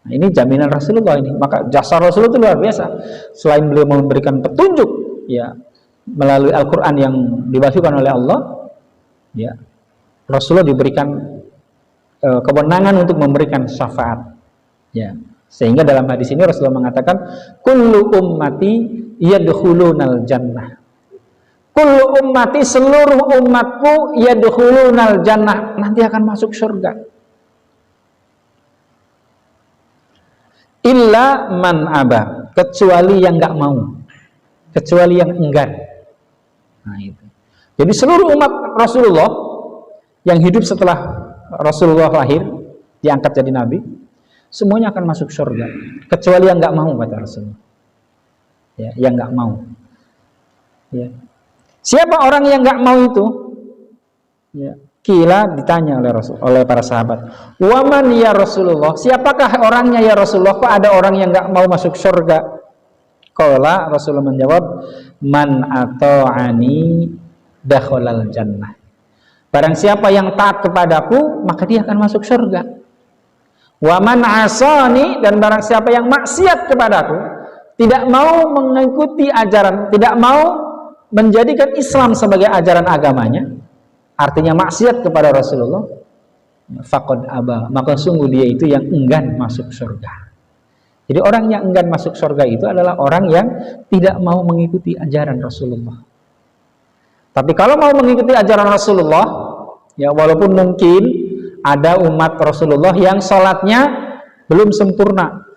Nah, ini jaminan Rasulullah ini. Maka jasa Rasulullah itu luar biasa. Selain beliau memberikan petunjuk ya melalui Al-Qur'an yang diwahyukan oleh Allah, ya Rasulullah diberikan kewenangan untuk memberikan syafaat. Ya. Sehingga dalam hadis ini Rasulullah mengatakan kullu ummati yadkhulunal jannah. Kullu ummati, seluruh umatku yadkhulunal jannah, nanti akan masuk surga. Illa man aba, kecuali yang enggak mau. Kecuali yang enggan. Nah itu. Jadi seluruh umat Rasulullah yang hidup setelah Rasulullah lahir, diangkat jadi nabi, semuanya akan masuk surga, kecuali yang nggak mau, kata Rasulullah. Ya, yang nggak mau. Ya. Siapa orang yang nggak mau itu? Ya. Kila ditanya oleh para sahabat, waman ya Rasulullah, siapakah orangnya ya Rasulullah? Kok ada orang yang nggak mau masuk surga? Qala, Rasulullah menjawab, man ata'ani dakhalal jannah. Barang siapa yang taat kepadaku, maka dia akan masuk surga. Wa man asani, dan barang siapa yang maksiat kepadaku, tidak mau mengikuti ajaran, tidak mau menjadikan Islam sebagai ajaran agamanya, artinya maksiat kepada Rasulullah, faqad aba, maka sungguh dia itu yang enggan masuk surga. Jadi orang yang enggan masuk surga itu adalah orang yang tidak mau mengikuti ajaran Rasulullah. Tapi kalau mau mengikuti ajaran Rasulullah, ya walaupun mungkin ada umat Rasulullah yang sholatnya belum sempurna,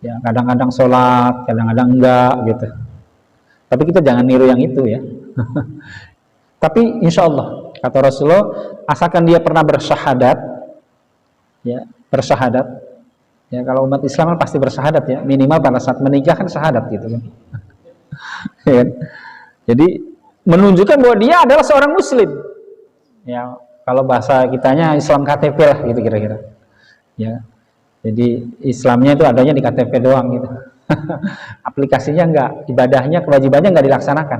ya kadang-kadang sholat, kadang-kadang enggak gitu. Tapi kita jangan niru yang itu ya. Tapi insya Allah, kata Rasulullah, asalkan dia pernah bersyahadat, ya bersyahadat, ya kalau umat Islam kan pasti bersyahadat ya, minimal pada saat menikah kan syahadat gitu kan. Ya. Jadi menunjukkan bahwa dia adalah seorang Muslim. Ya, kalau bahasa kitanya Islam KTP lah gitu kira-kira. Ya, jadi Islamnya itu adanya di KTP doang gitu. Aplikasinya enggak, ibadahnya, kewajibannya enggak dilaksanakan.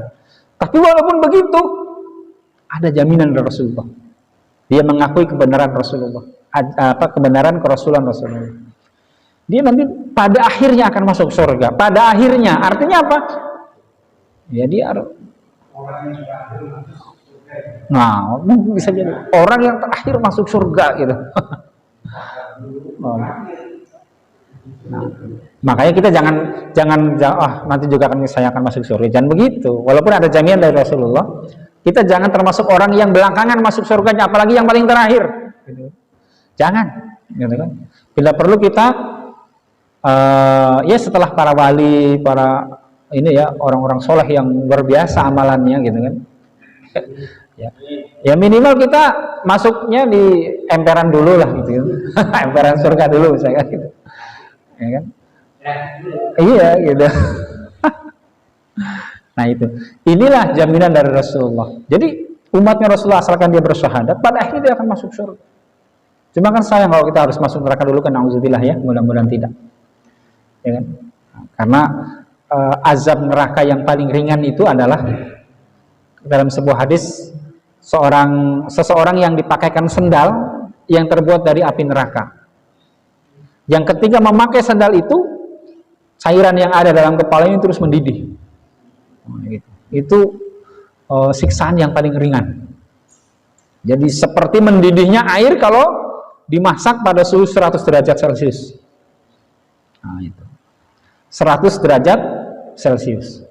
Tapi walaupun begitu, ada jaminan dari Rasulullah. Dia mengakui kebenaran Rasulullah, kebenaran kerasulan Rasulullah. Dia nanti pada akhirnya akan masuk surga. Pada akhirnya, artinya apa? Ya dia nah, bisa jadi orang yang terakhir masuk surga gitu. Nah, makanya kita jangan nanti juga saya akan masuk surga. Jangan begitu. Walaupun ada jaminan dari Rasulullah, kita jangan termasuk orang yang belakangan masuk surganya, apalagi yang paling terakhir. Gitu. Jangan, gitu kan? Bila perlu kita ya setelah para wali, para ini ya orang-orang soleh yang luar biasa amalannya, gitu kan? Ya minimal kita masuknya di emperan dulu lah gitu. Emperan surga dulu misalkan gitu. Ya kan? Iya gitu. Nah itu. Inilah jaminan dari Rasulullah. Jadi umatnya Rasulullah asalkan dia bersyahadat, pada akhirnya dia akan masuk surga. Cuma kan sayang kalau kita harus masuk neraka dulu, kan nauzubillah ya, mudah-mudahan tidak. Ya kan? Karena azab neraka yang paling ringan itu adalah dalam sebuah hadis, seseorang yang dipakaikan sendal yang terbuat dari api neraka. Yang ketika memakai sandal itu, cairan yang ada dalam kepalanya terus mendidih. Itu siksaan yang paling ringan. Jadi seperti mendidihnya air kalau dimasak pada suhu 100 derajat Celcius. Nah itu. 100 derajat Celcius.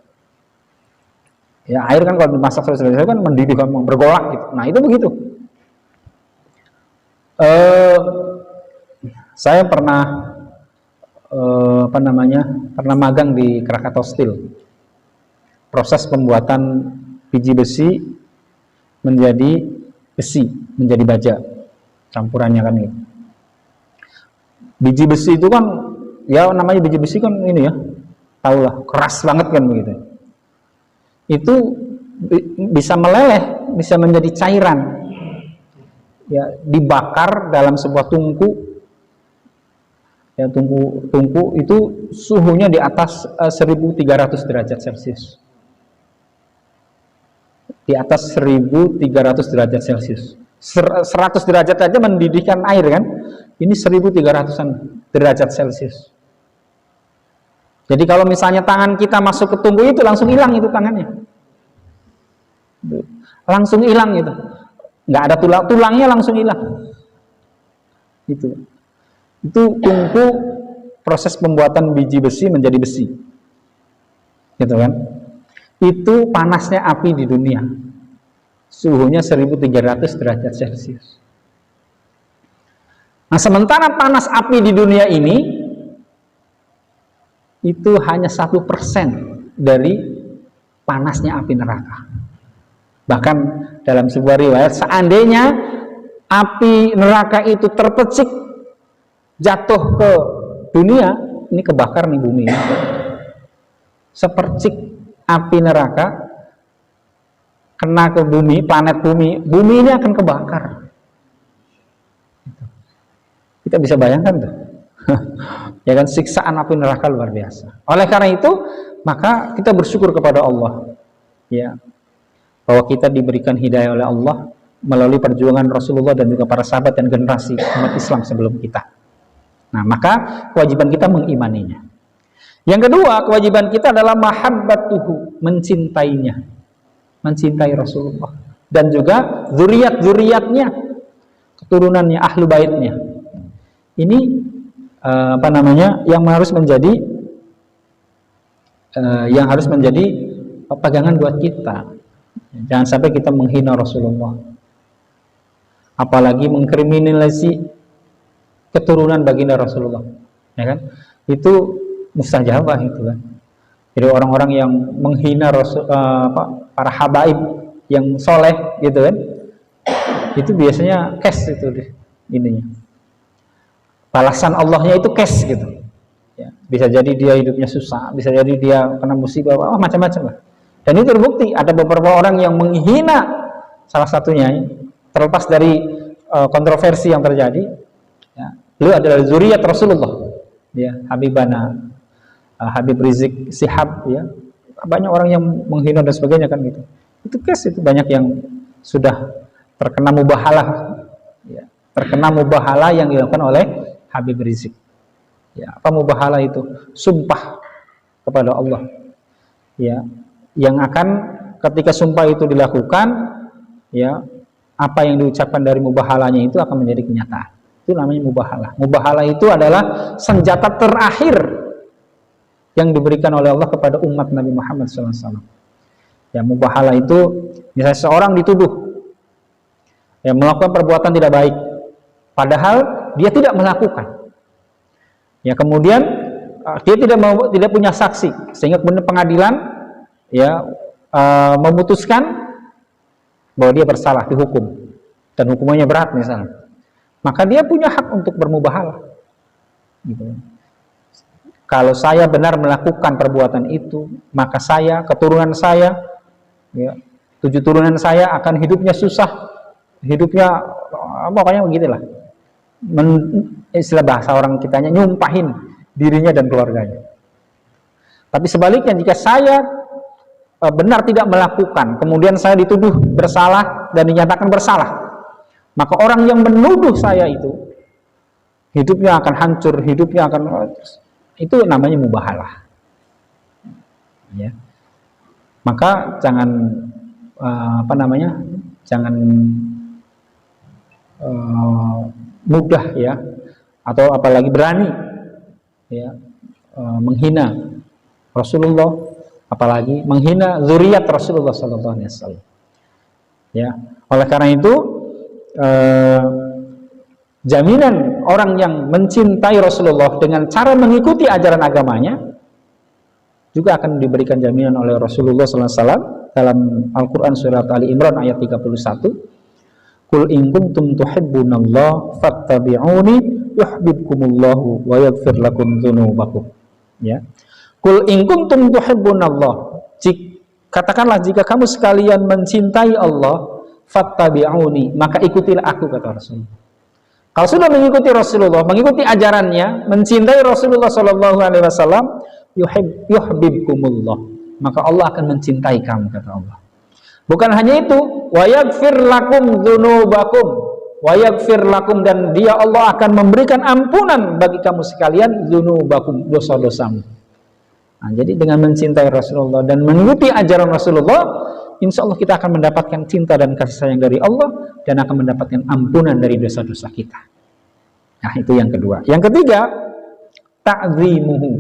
Ya air kan kalau dimasak 100 derajat kan mendidih, kan bergolak gitu. Nah itu begitu. Saya pernah pernah magang di Krakatau Steel. Proses pembuatan biji besi menjadi besi, menjadi baja, campurannya kan gitu. Biji besi itu kan, ya namanya biji besi kan ini ya, tahulah keras banget kan begitu. Itu bisa meleleh, bisa menjadi cairan. Ya, dibakar dalam sebuah tungku. Ya, tungku itu suhunya di atas 1300 derajat Celcius. Di atas 1300 derajat Celcius. 100 derajat aja mendidihkan air kan. Ini 1300-an derajat Celcius. Jadi kalau misalnya tangan kita masuk ke tungku itu langsung hilang itu tangannya. Langsung hilang itu. Nggak ada tulangnya langsung hilang. Itu tungku proses pembuatan biji besi menjadi besi. Gitu kan? Itu panasnya api di dunia. Suhunya 1300 derajat Celcius. Nah, sementara panas api di dunia ini itu hanya 1% dari panasnya api neraka. Bahkan dalam sebuah riwayat, seandainya api neraka itu terpecik jatuh ke dunia, ini kebakar nih bumi. Sepercik api neraka kena ke bumi, planet bumi, bumi ini akan kebakar. Kita bisa bayangkan tuh. Ya kan, siksaan api neraka luar biasa. Oleh karena itu, maka kita bersyukur kepada Allah, ya, bahwa kita diberikan hidayah oleh Allah melalui perjuangan Rasulullah dan juga para sahabat dan generasi umat Islam sebelum kita. Nah, maka kewajiban kita mengimaninya. Yang kedua, kewajiban kita adalah mahabbatuhu, mencintainya, mencintai Rasulullah dan juga zuriat-zuriatnya, keturunannya, ahlu baitnya. Ini yang harus menjadi pegangan buat kita. Jangan sampai kita menghina Rasulullah, apalagi mengkriminalisasi keturunan baginda Rasulullah, ya kan? Itu mustajabah itu kan. Jadi orang-orang yang menghina para habaib yang soleh gitu kan, itu biasanya cash itu deh, ininya. Balasan Allahnya itu cash gitu. Ya, bisa jadi dia hidupnya susah, bisa jadi dia kena musibah, macam-macam lah. Dan itu terbukti ada beberapa orang yang menghina, salah satunya terlepas dari kontroversi yang terjadi, ya, beliau adalah zuriat Rasulullah, ya, Habibana, Habib Rizik Sihab, ya, banyak orang yang menghina dan sebagainya kan gitu. Itu case itu banyak yang sudah terkena mubahalah, ya, terkena mubahalah yang dilakukan oleh Habib Rizik. Ya, apa mubahalah itu? Sumpah kepada Allah, ya, yang akan ketika sumpah itu dilakukan, ya, apa yang diucapkan dari mubahalanya itu akan menjadi kenyataan. Itu namanya mubahalah. Mubahalah itu adalah senjata terakhir yang diberikan oleh Allah kepada umat Nabi Muhammad SAW. Ya, mubahalah itu misalnya seorang dituduh ya melakukan perbuatan tidak baik, padahal dia tidak melakukan. Ya, kemudian dia tidak punya saksi, sehingga kemudian pengadilan ya memutuskan bahwa dia bersalah, dihukum dan hukumannya berat misalnya, maka dia punya hak untuk bermubahalah gitu. Kalau saya benar melakukan perbuatan itu, maka saya, keturunan saya, ya, 7 turunan saya akan hidupnya susah, hidupnya pokoknya begitulah, istilah bahasa orang kitanya, nyumpahin dirinya dan keluarganya. Tapi sebaliknya, jika saya benar tidak melakukan, kemudian saya dituduh bersalah dan dinyatakan bersalah, maka orang yang menuduh saya itu hidupnya akan hancur, hidupnya akan, itu namanya mubahalah, ya. Maka jangan jangan mudah, ya, atau apalagi berani, ya, menghina Rasulullah, apalagi menghina zuriat Rasulullah SAW. Ya, oleh karena itu jaminan orang yang mencintai Rasulullah dengan cara mengikuti ajaran agamanya juga akan diberikan jaminan oleh Rasulullah SAW dalam Al-Quran surat Ali Imran ayat 31. Qul in kuntum tuhibbunallah fattabi'uni yuhibbukumullahu wa yaghfir lakum dzunubakum. Ya. Qul in kuntum tuhibbunallah, katakanlah jika kamu sekalian mencintai Allah, fattabi'uni, maka ikutilah aku, kata Rasulullah. Kalau sudah mengikuti Rasulullah, mengikuti ajarannya, mencintai Rasulullah SAW, yuhibbukumullah, maka Allah akan mencintai kamu, kata Allah. Bukan hanya itu, wa yaghfir lakum dzunubakum, wa yaghfir lakum, dan dia Allah akan memberikan ampunan bagi kamu sekalian dzunubakum, dosa-dosamu. Nah, jadi dengan mencintai Rasulullah dan mengikuti ajaran Rasulullah, insya Allah kita akan mendapatkan cinta dan kasih sayang dari Allah dan akan mendapatkan ampunan dari dosa-dosa kita. Nah, itu yang kedua. Yang ketiga, ta'zimuhu.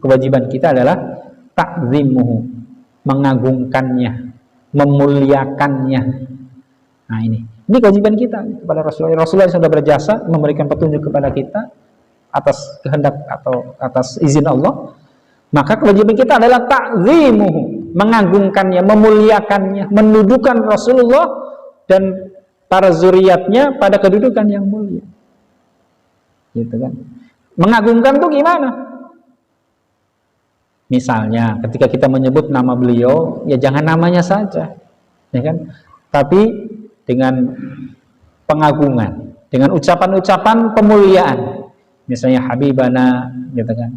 Kewajiban kita adalah ta'zimuhu, mengagungkannya, memuliakannya. Nah, ini kewajiban kita kepada Rasulullah. Rasulullah yang sudah berjasa memberikan petunjuk kepada kita atas kehendak atau atas izin Allah. Maka kewajiban kita adalah ta'zimuhu, mengagungkannya, memuliakannya, mendudukan Rasulullah dan para zuriatnya pada kedudukan yang mulia. Gitu kan? Mengagungkan tuh gimana? Misalnya ketika kita menyebut nama beliau, ya jangan namanya saja, ya kan? Tapi dengan pengagungan, dengan ucapan-ucapan pemuliaan. Misalnya Habibana, gitu kan?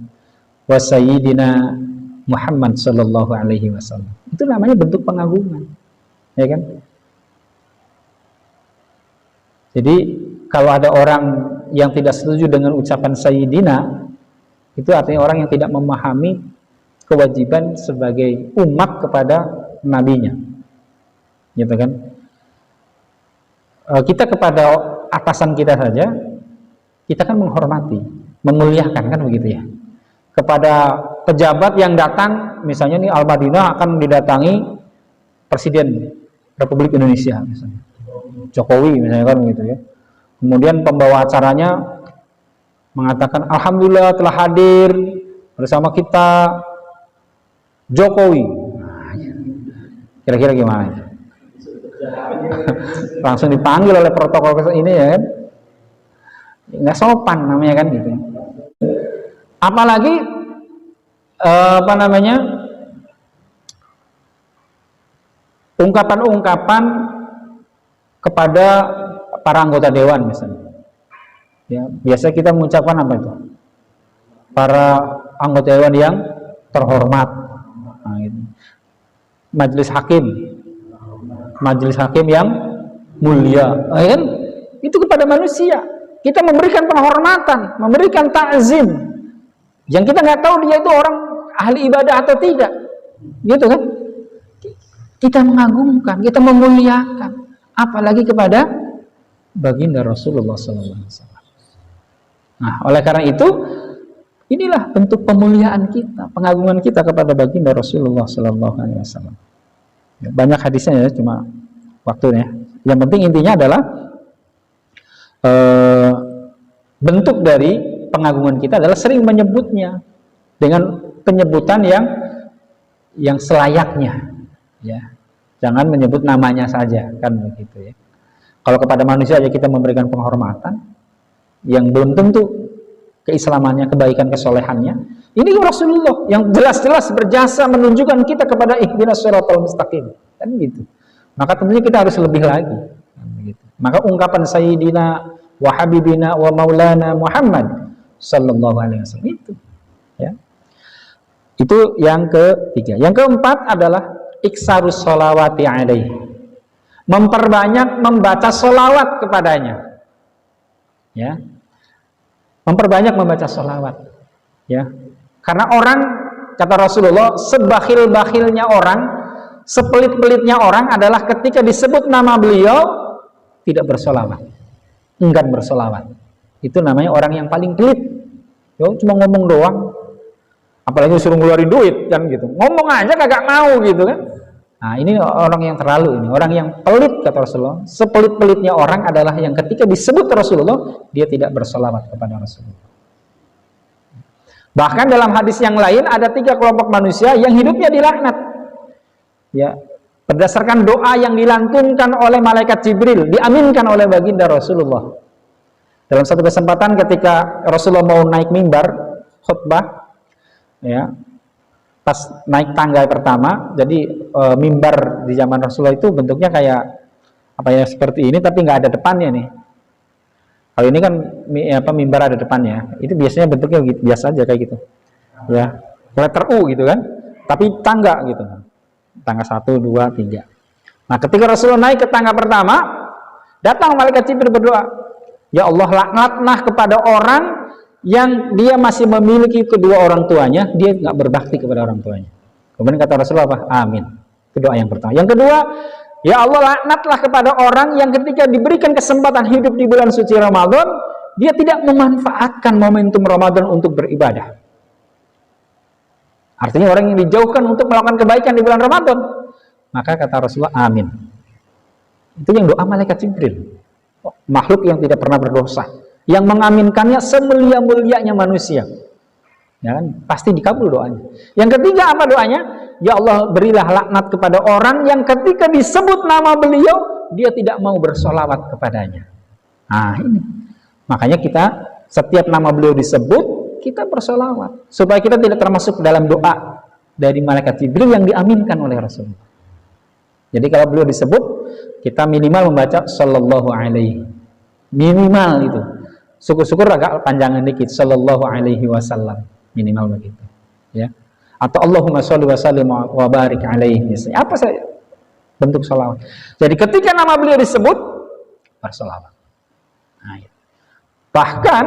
Wa sayyidina Muhammad sallallahu alaihi wasallam. Itu namanya bentuk pengagungan, ya kan? Jadi kalau ada orang yang tidak setuju dengan ucapan sayyidina, itu artinya orang yang tidak memahami kewajiban sebagai umat kepada nabinya, gitu kan? Kita kepada atasan kita saja, kita kan menghormati, memuliakan, kan begitu ya? Kepada pejabat yang datang, misalnya nih Al-Madinah akan didatangi Presiden Republik Indonesia, misalnya Jokowi, misalnya, kan begitu ya. Kemudian pembawa acaranya mengatakan, alhamdulillah telah hadir bersama kita Jokowi. Kira-kira gimana? Langsung dipanggil oleh protokol ini, ya kan? Nggak sopan namanya, kan gitu. Apalagi ungkapan-ungkapan kepada para anggota dewan misalnya. Ya, biasa kita mengucapkan apa itu? Para anggota dewan yang terhormat. Nah, gitu. Majelis hakim yang mulia, kan? Itu kepada manusia. Kita memberikan penghormatan, memberikan ta'zim. Yang kita nggak tahu dia itu orang ahli ibadah atau tidak, gitu kan? Kita mengagungkan, kita memuliakan, apalagi kepada baginda Rasulullah SAW. Nah, oleh karena itu, inilah bentuk pemuliaan kita, pengagungan kita kepada baginda Rasulullah SAW. Ya, banyak hadisnya ya, cuma waktunya. Yang penting intinya adalah bentuk dari pengagungan kita adalah sering menyebutnya dengan penyebutan yang selayaknya, ya. Jangan menyebut namanya saja, kan begitu ya. Kalau kepada manusia aja kita memberikan penghormatan yang belum tentu keislamannya, kebaikan, kesolehannya. Ini Rasulullah yang jelas-jelas berjasa menunjukkan kita kepada ihdinas shiratal mustaqim, kan gitu. Maka tentunya kita harus lebih lagi, kan begitu. Maka ungkapan sayyidina wa habibina wa maulana Muhammad sallallahu alaihi wasallam itu, ya. Itu yang ketiga. Yang keempat adalah iksarus sholawati alaihi, memperbanyak membaca sholawat kepadanya, ya. Memperbanyak membaca sholawat, ya. Karena orang, kata Rasulullah, sebakhil-bakhilnya orang, sepelit-pelitnya orang adalah ketika disebut nama beliau tidak bersolawat, enggan bersolawat. Itu namanya orang yang paling pelit. Yo, cuma ngomong doang, apalagi suruh ngeluarin duit, kan gitu. Ngomong aja kagak mau, gitu kan. Nah, ini orang yang terlalu, ini orang yang pelit, kata Rasulullah. Sepelit-pelitnya orang adalah yang ketika disebut Rasulullah dia tidak bersolawat kepada Rasulullah. Bahkan dalam hadis yang lain ada 3 kelompok manusia yang hidupnya dilaknat, ya, berdasarkan doa yang dilantunkan oleh malaikat Jibril, diaminkan oleh baginda Rasulullah. Dalam satu kesempatan ketika Rasulullah mau naik mimbar khutbah, ya, pas naik tangga pertama, jadi mimbar di zaman Rasulullah itu bentuknya kayak apa ya, seperti ini tapi nggak ada depannya nih. Kalau ini kan mimbar ada depannya, itu biasanya bentuknya gitu, biasa aja kayak gitu, ya, letter U gitu kan, tapi tangga gitu, tangga 1, 2, 3. Nah, ketika Rasulullah naik ke tangga pertama, datang malaikat Jibril berdoa, ya Allah, laknatlah kepada orang yang dia masih memiliki kedua orang tuanya, dia nggak berbakti kepada orang tuanya. Kemudian kata Rasulullah apa? Amin. Itu doa yang pertama. Yang kedua, ya Allah, laknatlah kepada orang yang ketika diberikan kesempatan hidup di bulan suci Ramadan, dia tidak memanfaatkan momentum Ramadan untuk beribadah. Artinya orang yang dijauhkan untuk melakukan kebaikan di bulan Ramadan. Maka kata Rasulullah, amin. Itu yang doa malaikat Jibril, makhluk yang tidak pernah berdosa, yang mengaminkannya semulia-mulianya manusia. Ya kan? Pasti dikabul doanya. Yang ketiga apa doanya? Ya Allah, berilah laknat kepada orang yang ketika disebut nama beliau, dia tidak mau bersolawat kepadanya. Nah ini, makanya kita setiap nama beliau disebut, kita bersolawat supaya kita tidak termasuk dalam doa dari malaikat Jibril yang diaminkan oleh Rasulullah. Jadi kalau beliau disebut, kita minimal membaca sallallahu alaihi, minimal itu. Syukur-syukur agak panjangan dikit, sallallahu alaihi wasallam, minimal begitu, ya. Atau Allahumma sholli wa sallim wa barik alaihi, misalnya. Apa saja bentuk salawat. Jadi ketika nama beliau disebut, bersolawat. Nah, ya. Bahkan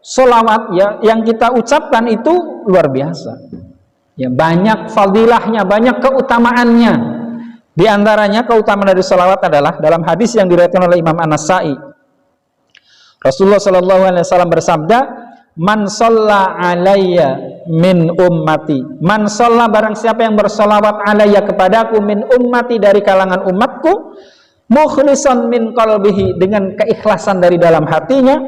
solawat ya yang kita ucapkan itu luar biasa. Ya, banyak fadilahnya, banyak keutamaannya. Di antaranya keutamaan dari solawat adalah dalam hadis yang diriwayatkan oleh Imam An-Nasa'i. Rasulullah SAW bersabda, "Man shalla alayya min ummati." Man shalla, barang siapa yang bersolawat alayya kepadaku, min ummati, dari kalangan umatku, mukhlisan min qalbihi, dengan keikhlasan dari dalam hatinya,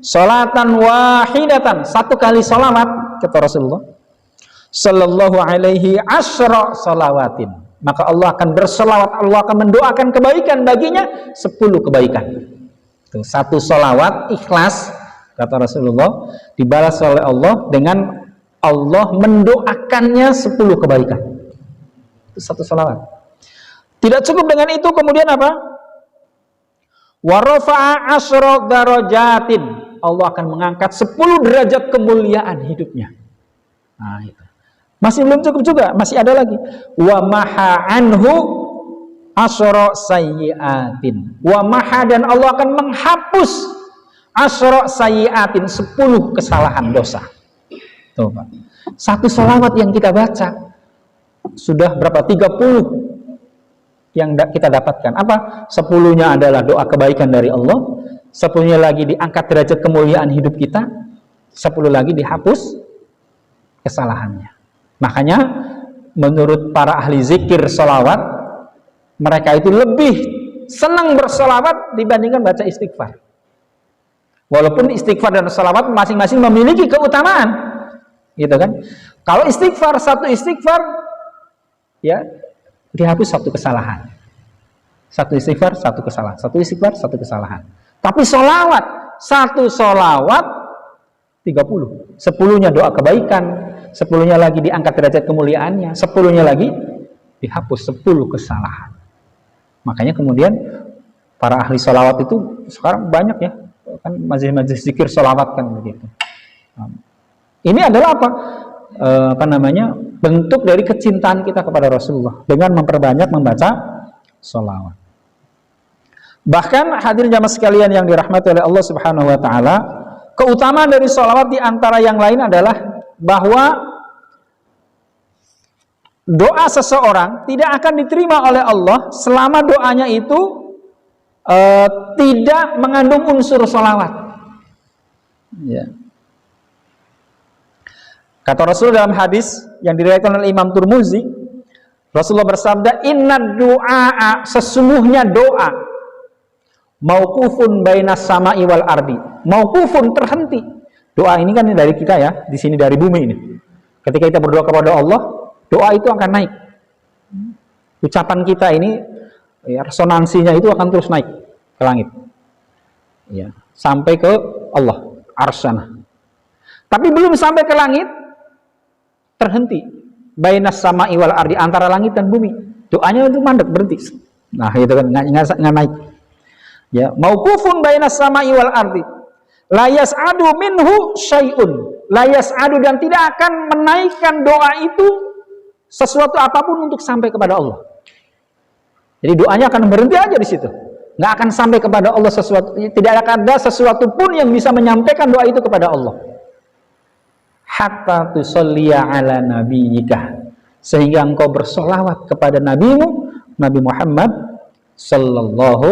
sholatan wahidatan, satu kali sholawat, kata Rasulullah sallallahu alaihi asyra sholawatin, maka Allah akan bersolawat, Allah akan mendoakan kebaikan baginya 10 kebaikan. Tuh, satu sholawat ikhlas, kata Rasulullah, dibalas oleh Allah dengan Allah mendoakannya 10 kebaikan. Itu satu sholawat. Tidak cukup dengan itu, kemudian apa? Wa rafa'a asyra darajatin, Allah akan mengangkat 10 derajat kemuliaan hidupnya. Nah, itu. Masih belum cukup juga, masih ada lagi. Wa maha anhu asyra sayyiatin. Wa maha, dan Allah akan menghapus asyra sayyiatin, 10 kesalahan dosa. Tuh, Pak. Satu salawat yang kita baca sudah berapa? 30 yang kita dapatkan. Apa? 10-nya adalah doa kebaikan dari Allah, 10-nya lagi diangkat derajat kemuliaan hidup kita, 10 lagi dihapus kesalahannya. Makanya menurut para ahli zikir salawat, mereka itu lebih senang bersalawat dibandingkan baca istighfar. Walaupun istighfar dan salawat masing-masing memiliki keutamaan, gitu kan? Kalau istighfar, satu istighfar ya dihapus 1 kesalahan. 1 istighfar, 1 kesalahan. 1 istighfar, 1 kesalahan. Tapi sholawat, 1 sholawat 30. 10-nya doa kebaikan, 10-nya lagi diangkat derajat kemuliaannya, 10-nya lagi dihapus 10 kesalahan. Makanya kemudian para ahli sholawat itu sekarang banyak ya, kan majelis-majelis zikir sholawat kan begitu. Ini adalah apa? Bentuk dari kecintaan kita kepada Rasulullah dengan memperbanyak membaca sholawat. Bahkan hadirin jamaah sekalian yang dirahmati oleh Allah Subhanahu wa taala, keutamaan dari sholawat di antara yang lain adalah bahwa doa seseorang tidak akan diterima oleh Allah selama doanya itu tidak mengandung unsur sholawat. Ya. Kata Rasul dalam hadis yang diriwayatkan oleh Imam Tirmizi, Rasulullah bersabda, "Inna du'a, sesungguhnya doa, mauqufun bainas sama'i wal ardi." Mauqufun, terhenti. Doa ini kan dari kita ya, di sini dari bumi ini. Ketika kita berdoa kepada Allah, doa itu akan naik. Ucapan kita ini ya, resonansinya itu akan terus naik ke langit. Ya, sampai ke Allah, arsy. Tapi belum sampai ke langit, terhenti. Bainas sama'i wal ardi, antara langit dan bumi. Doanya itu mandek, berhenti. Nah, itu kan nggak naik. Ya, mauqufun bainas sama'i wal ardi. La yas'adu minhu syai'un. La yas'adu, dan tidak akan menaikkan doa itu sesuatu apapun untuk sampai kepada Allah. Jadi doanya akan berhenti aja di situ. Nggak akan sampai kepada Allah sesuatu, tidak akan ada sesuatu pun yang bisa menyampaikan doa itu kepada Allah. Hatta tusalliya ala nabiyyika, sehingga engkau bersolawat kepada nabimu Nabi Muhammad sallallahu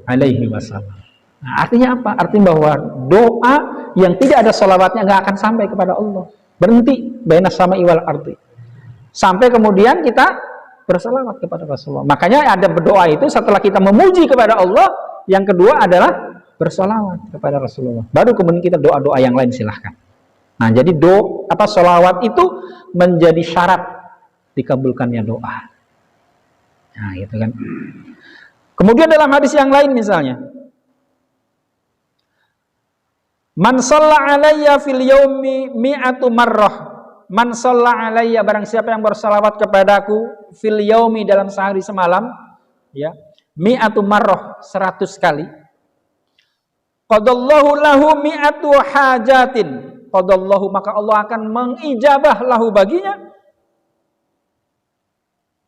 alaihi wasallam. Nah, artinya apa? Artinya bahwa doa yang tidak ada solawatnya nggak akan sampai kepada Allah. Berhenti baina sama'i wal ardi. Sampai kemudian kita bersolawat kepada Rasulullah. Makanya ada berdoa itu setelah kita memuji kepada Allah, yang kedua adalah bersolawat kepada Rasulullah. Baru kemudian kita doa-doa yang lain, silahkan. Nah, jadi solawat itu menjadi syarat dikabulkannya doa. Nah, gitu kan. Kemudian dalam hadis yang lain misalnya, man shalla alayya fil yaumi mi'atu marrah. Man shalla alayya, barang siapa yang bersalawat kepadaku fil yaumi, dalam sehari semalam, ya, mi'atu marrah, 100 kali. Qadallahu lahu mi'atu hajatin. Qadallahu, maka Allah akan mengijabah lahu baginya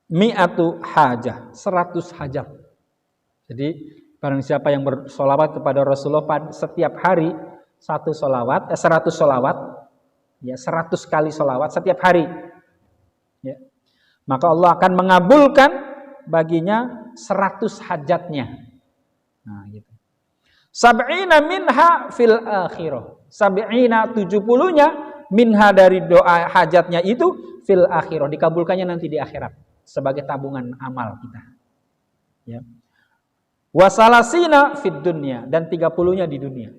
mi'atu hajah, 100 hajat. Jadi barang siapa yang bersolawat kepada Rasulullah setiap hari 100 solawat, ya 100 kali solawat setiap hari, ya, maka Allah akan mengabulkan baginya 100 hajatnya. Nah, gitu. Sab'ina minha fil akhirah. Sab'ina, 70-nya minha dari doa hajatnya itu fil akhirah, dikabulkannya nanti di akhirat sebagai tabungan amal kita. Ya. Wasalasina fid dunya, dan 30-nya di dunia.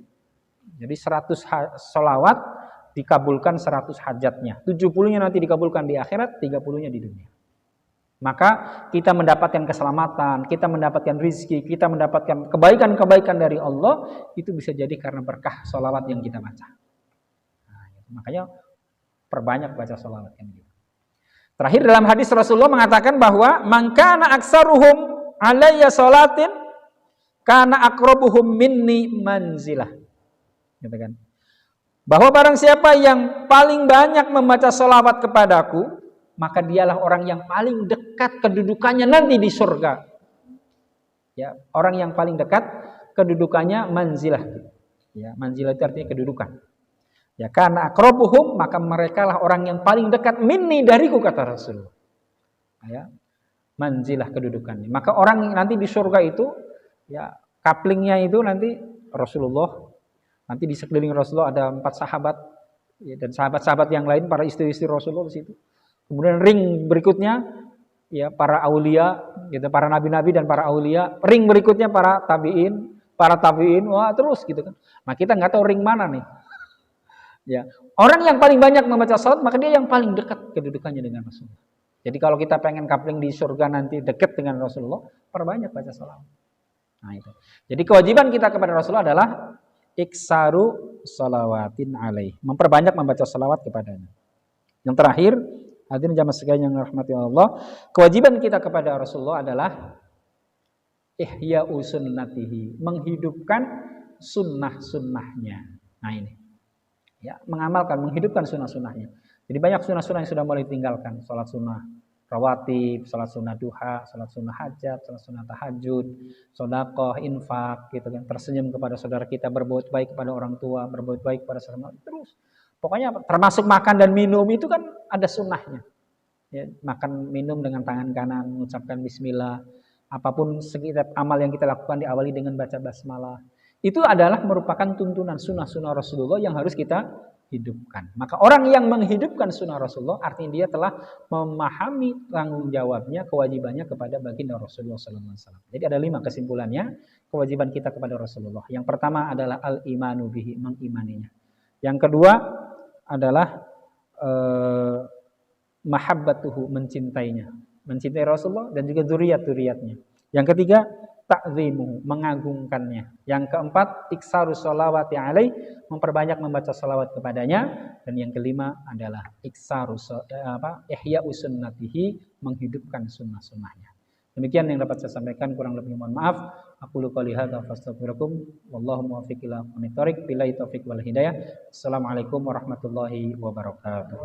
Jadi 100 solawat dikabulkan 100 hajatnya. 70-nya nanti dikabulkan di akhirat, 30-nya di dunia. Maka kita mendapatkan keselamatan, kita mendapatkan rizki, kita mendapatkan kebaikan-kebaikan dari Allah, itu bisa jadi karena berkah solawat yang kita baca. Nah, makanya perbanyak baca solawat kan gitu. Terakhir dalam hadis Rasulullah mengatakan bahwa man kana aksaruhum alayya sholatin kana aqrabuhum minni manzilah. Gitu kan. Bahwa barang siapa yang paling banyak membaca sholawat kepadaku, maka dialah orang yang paling dekat kedudukannya nanti di surga. Ya, orang yang paling dekat kedudukannya manzilah. Ya, manzilah itu artinya kedudukan. Ya, karena aqrabuhum, maka merekalah orang yang paling dekat minni, dariku, kata Rasulullah. Ya, manzilah kedudukannya. Maka orang nanti di surga itu, ya, kaplingnya itu nanti Rasulullah. Nanti di sekeliling Rasulullah ada 4 sahabat, ya, dan sahabat-sahabat yang lain, para istri-istri Rasulullah di situ. Kemudian ring berikutnya, ya, para aulia, gitu, para nabi-nabi dan para aulia. Ring berikutnya para tabiin, wah terus gitu kan. Nah, kita nggak tahu ring mana nih. Ya, orang yang paling banyak membaca salat, maka dia yang paling dekat kedudukannya dengan Rasulullah. Jadi kalau kita pengen kapling di surga nanti dekat dengan Rasulullah, perbanyak baca salat. Nah, itu. Jadi kewajiban kita kepada Rasulullah adalah iksaru shalawatin alaih, memperbanyak membaca salawat kepadanya. Yang terakhir, hadirin jamaah sekalian yang dirahmati Allah, kewajiban kita kepada Rasulullah adalah ihya'u sunnatihi, menghidupkan sunnah-sunnahnya. Nah ini, ya, mengamalkan, menghidupkan sunnah-sunnahnya. Jadi banyak sunnah-sunnah yang sudah mulai ditinggalkan. Salat sunnah rawatib, salat sunnah duha, salat sunnah hajat, salat sunnah tahajud, sedekah, infak, gitu kan. Tersenyum kepada saudara kita, berbuat baik kepada orang tua, berbuat baik kepada sesama, terus. Pokoknya termasuk makan dan minum itu kan ada sunnahnya. Ya, makan minum dengan tangan kanan, mengucapkan bismillah. Apapun setiap amal yang kita lakukan diawali dengan baca basmalah. Itu adalah merupakan tuntunan sunnah-sunnah Rasulullah yang harus kita hidupkan. Maka orang yang menghidupkan sunnah Rasulullah artinya dia telah memahami tanggung jawabnya, kewajibannya kepada baginda Rasulullah SAW. Jadi ada 5 kesimpulannya kewajiban kita kepada Rasulullah. Yang pertama adalah al-imanu bihi, mengimaninya. Yang kedua adalah mahabbatuhu, mencintainya, mencintai Rasulullah dan juga zuriat-zuriatnya. Yang ketiga, ta'zimuhu, mengagungkannya. Yang keempat, iksaru sholawati alaih, memperbanyak membaca salawat kepadanya. Dan yang kelima adalah iksaru ihya'u sunnatihi, menghidupkan sunnah-sunnahnya. Demikian yang dapat saya sampaikan, kurang lebih mohon maaf. Aqulu qouli hadza fastaghfirukum wallahu muwaffiq ila aqwamit thoriq, billahi taufiq wal hidayah. Assalamualaikum warahmatullahi wabarakatuh.